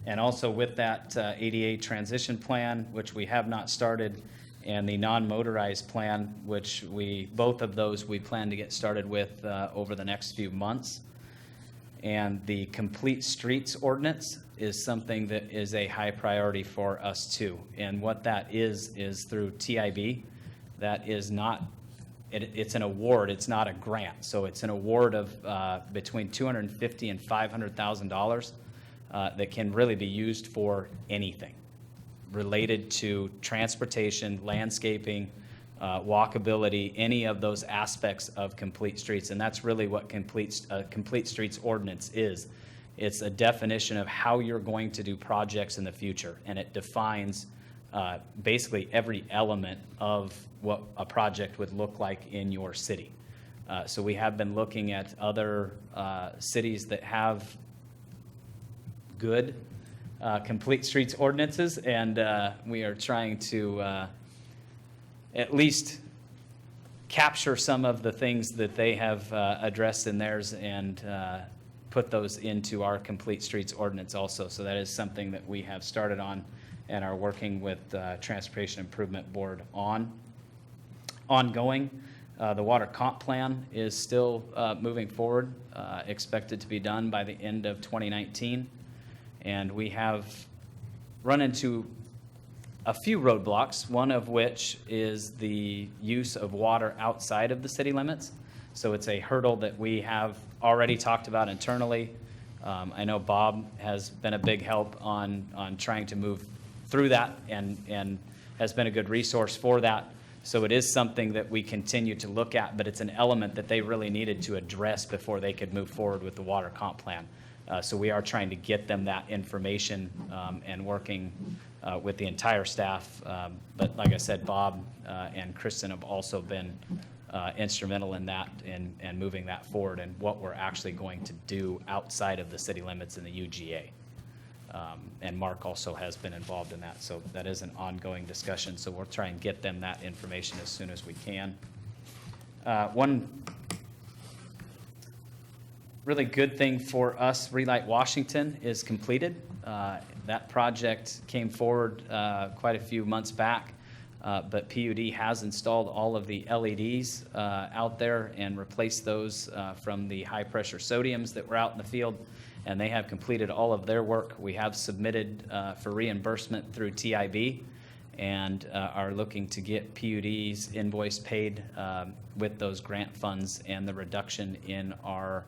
And also with that ADA transition plan, which we have not started, and the non-motorized plan, which both of those we plan to get started with over the next few months. And the Complete Streets Ordinance is something that is a high priority for us too. And what that is through TIB. That is not, it's an award, it's not a grant. So it's an award of between $250,000 and $500,000 that can really be used for anything related to transportation, landscaping, walkability, any of those aspects of complete streets. And that's really what Complete Streets Ordinance is. It's a definition of how you're going to do projects in the future, and it defines basically every element of what a project would look like in your city. So we have been looking at other cities that have good complete streets ordinances, and we are trying to at least capture some of the things that they have addressed in theirs and put those into our Complete Streets ordinance also. So that is something that we have started on and are working with Transportation Improvement Board on. Ongoing, the water comp plan is still moving forward, expected to be done by the end of 2019. And we have run into a few roadblocks, one of which is the use of water outside of the city limits. So it's a hurdle that we have already talked about internally. I know Bob has been a big help on trying to move through that and has been a good resource for that. So it is something that we continue to look at, but it's an element that they really needed to address before they could move forward with the water comp plan. So we are trying to get them that information and working with the entire staff. But like I said, Bob and Kristen have also been instrumental in that and moving that forward and what we're actually going to do outside of the city limits in the UGA. And Mark also has been involved in that. So that is an ongoing discussion. So we'll try and get them that information as soon as we can. One really good thing for us, Relight Washington is completed. That project came forward quite a few months back, but PUD has installed all of the LEDs out there and replaced those from the high-pressure sodiums that were out in the field, and they have completed all of their work. We have submitted for reimbursement through TIB and are looking to get PUD's invoice paid with those grant funds and the reduction in our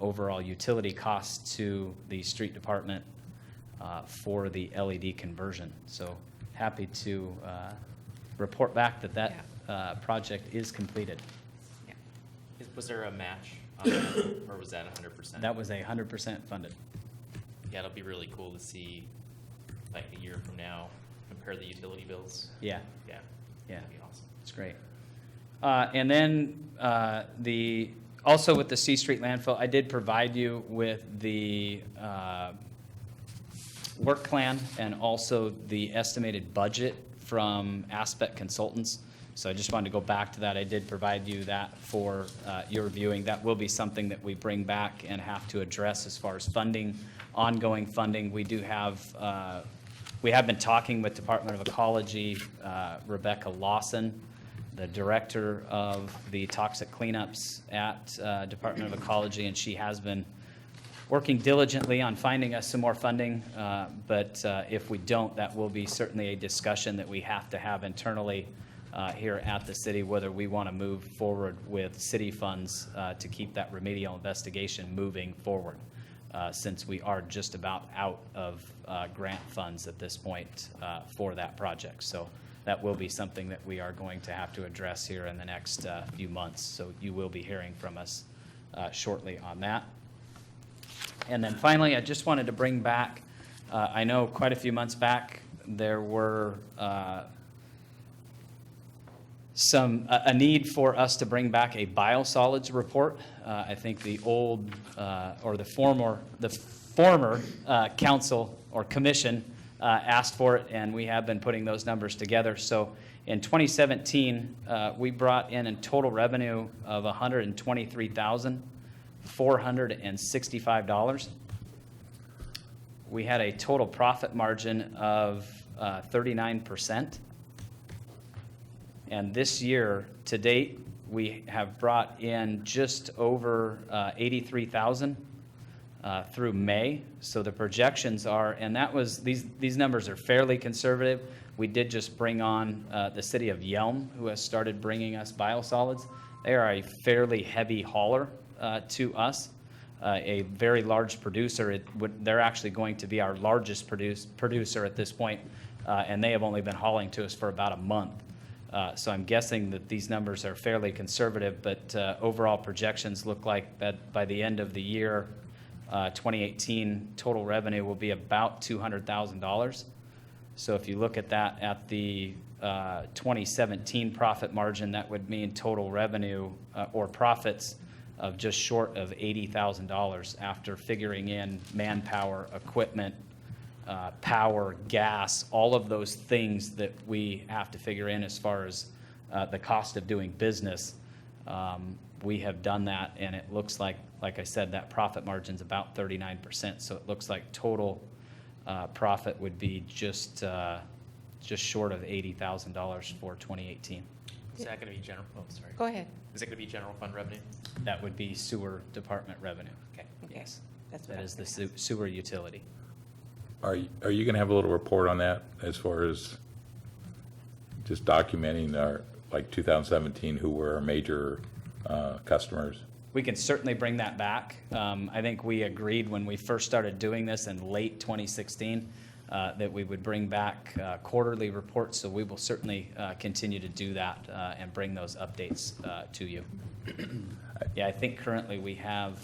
overall utility costs to the street department for the LED conversion. So happy to report back that project is completed. Was there a match on that, or was that 100%? That was 100% funded. Yeah, it'll be really cool to see, like a year from now, compare the utility bills. Yeah. Yeah. Yeah. That'd be awesome. It's great. And then also with the C Street landfill, I did provide you with the work plan and also the estimated budget from Aspect Consultants. So I just wanted to go back to that. I did provide you that for your viewing. That will be something that we bring back and have to address as far as funding, ongoing funding. We do have, we have been talking with Department of Ecology, Rebecca Lawson, the director of the toxic cleanups at Department of Ecology, and she has been working diligently on finding us some more funding. But if we don't, that will be certainly a discussion that we have to have internally here at the city, whether we want to move forward with city funds to keep that remedial investigation moving forward, since we are just about out of grant funds at this point for that project. So that will be something that we are going to have to address here in the next few months. So you will be hearing from us shortly on that. And then finally, I just wanted to bring back, I know quite a few months back, there were a need for us to bring back a biosolids report. I think the old, or the former council or commission asked for it, and we have been putting those numbers together. So in 2017, we brought in total revenue of $123,465. We had a total profit margin of 39%. And this year, to date, we have brought in just over 83,000 through May. So the projections are, and that was, these numbers are fairly conservative. We did just bring on the city of Yelm, who has started bringing us biosolids. They are a fairly heavy hauler to us, a very large producer. They're actually going to be our largest producer at this point, and they have only been hauling to us for about a month. So I'm guessing that these numbers are fairly conservative, but overall projections look like that by the end of the year, 2018, total revenue will be about $200,000. So if you look at that at the 2017 profit margin, that would mean total revenue or profits of just short of $80,000 after figuring in manpower, equipment, power, gas, all of those things that we have to figure in as far as the cost of doing business, we have done that, and it looks like I said, that profit margin's about 39%. So it looks like total profit would be just short of $80,000 for 2018. Is that going to be general, oh, sorry. Go ahead. Is it going to be general fund revenue? That would be sewer department revenue. Okay. Yes. That's what That I is was the sewer utility. Are you going to have a little report on that as far as just documenting our, like 2017, who were our major customers? We can certainly bring that back. I think we agreed when we first started doing this in late 2016 that we would bring back quarterly reports, so we will certainly continue to do that and bring those updates to you. Yeah, I think currently we have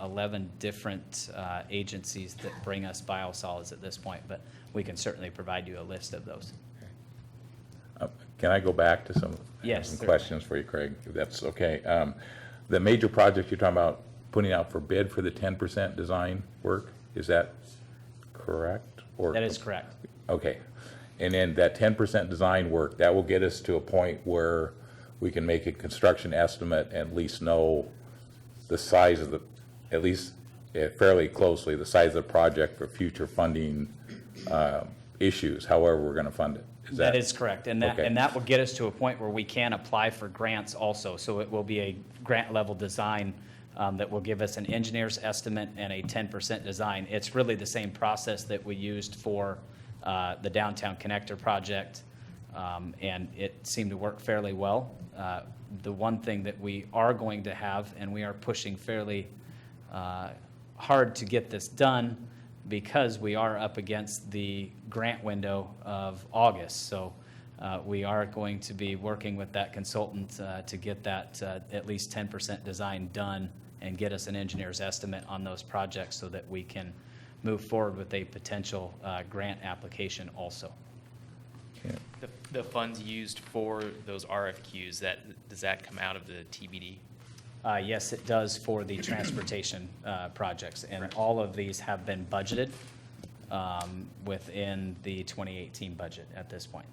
11 different agencies that bring us biosolids at this point, but we can certainly provide you a list of those. Can I go back to some Yes, some certainly. questions for you, Craig, if that's okay? The major project you're talking about putting out for bid for the 10% design work, is that correct? Or That is correct. Okay. And then that 10% design work, that will get us to a point where we can make a construction estimate and at least know the size of the, at least fairly closely, the size of the project for future funding issues, however we're going to fund it. That is correct, and Okay. that will get us to a point where we can apply for grants also. So it will be a grant level design that will give us an engineer's estimate and a 10% design. It's really the same process that we used for the downtown connector project, and it seemed to work fairly well. The one thing that we are going to have, and we are pushing fairly hard to get this done, because we are up against the grant window of August. So we are going to be working with that consultant to get that at least 10% design done and get us an engineer's estimate on those projects so that we can move forward with a potential grant application also. The funds used for those RFQs, does that come out of the TBD? Yes, it does for the transportation projects, and all of these have been budgeted within the 2018 budget at this point.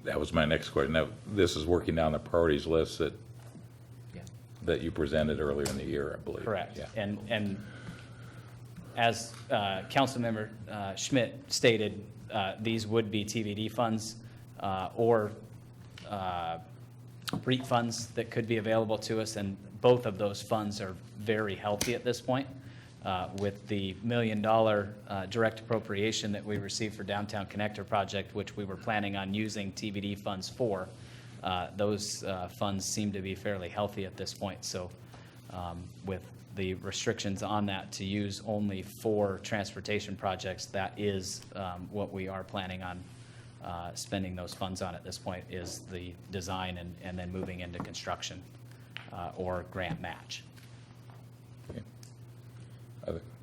That was my next question. Now, this is working down the priorities list that you presented earlier in the year, I believe. Correct. Yeah. And as Councilmember Schmidt stated, these would be TVD funds or REAP funds that could be available to us, and both of those funds are very healthy at this point. With the $1 million direct appropriation that we received for Downtown Connector Project, which we were planning on using TVD funds for, those funds seem to be fairly healthy at this point. So with the restrictions on that to use only for transportation projects, that is what we are planning on spending those funds on at this point, is the design and then moving into construction or grant match.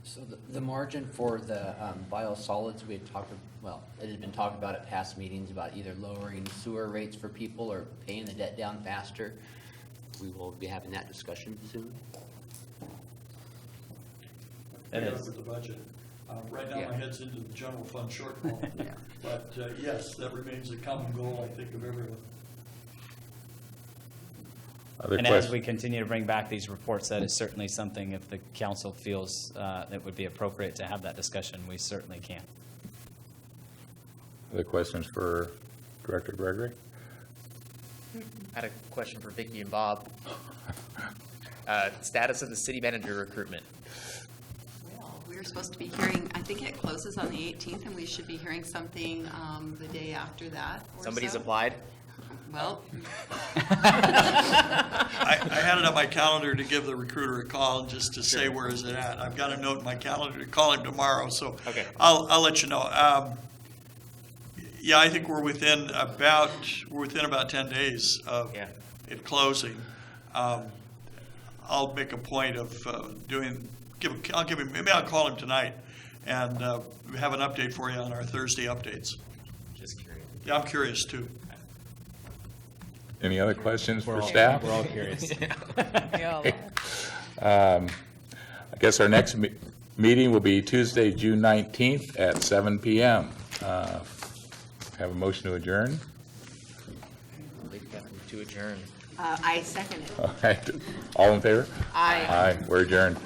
So the margin for the biosolids, we had talked, it had been talked about at past meetings about either lowering sewer rates for people or paying the debt down faster. We will be having that discussion soon. It is. With the budget. Right now, my head's into the general fund shortfall. But yes, that remains a common goal, I think, of everyone. And as we continue to bring back these reports, that is certainly something, if the council feels that would be appropriate to have that discussion, we certainly can. Other questions for Director Gregory? I had a question for Vicki and Bob. Status of the city manager recruitment. Well, we're supposed to be hearing, I think it closes on the 18th, and we should be hearing something the day after that or Somebody's so. applied? Well. I had it on my calendar to give the recruiter a call just to say where is it at. I've got a note in my calendar to call him tomorrow, so Okay. I'll let you know. Yeah, I think we're within about 10 days of it closing. I'll make a point of I'll give him, maybe I'll call him tonight and have an update for you on our Thursday updates. Just curious. Yeah, I'm curious too. Any other questions for staff? We're all curious. I guess our next meeting will be Tuesday, June 19th at 7 p.m. Have a motion to adjourn? to adjourn. I second it. All right, all in favor? Aye. Aye, we're adjourned.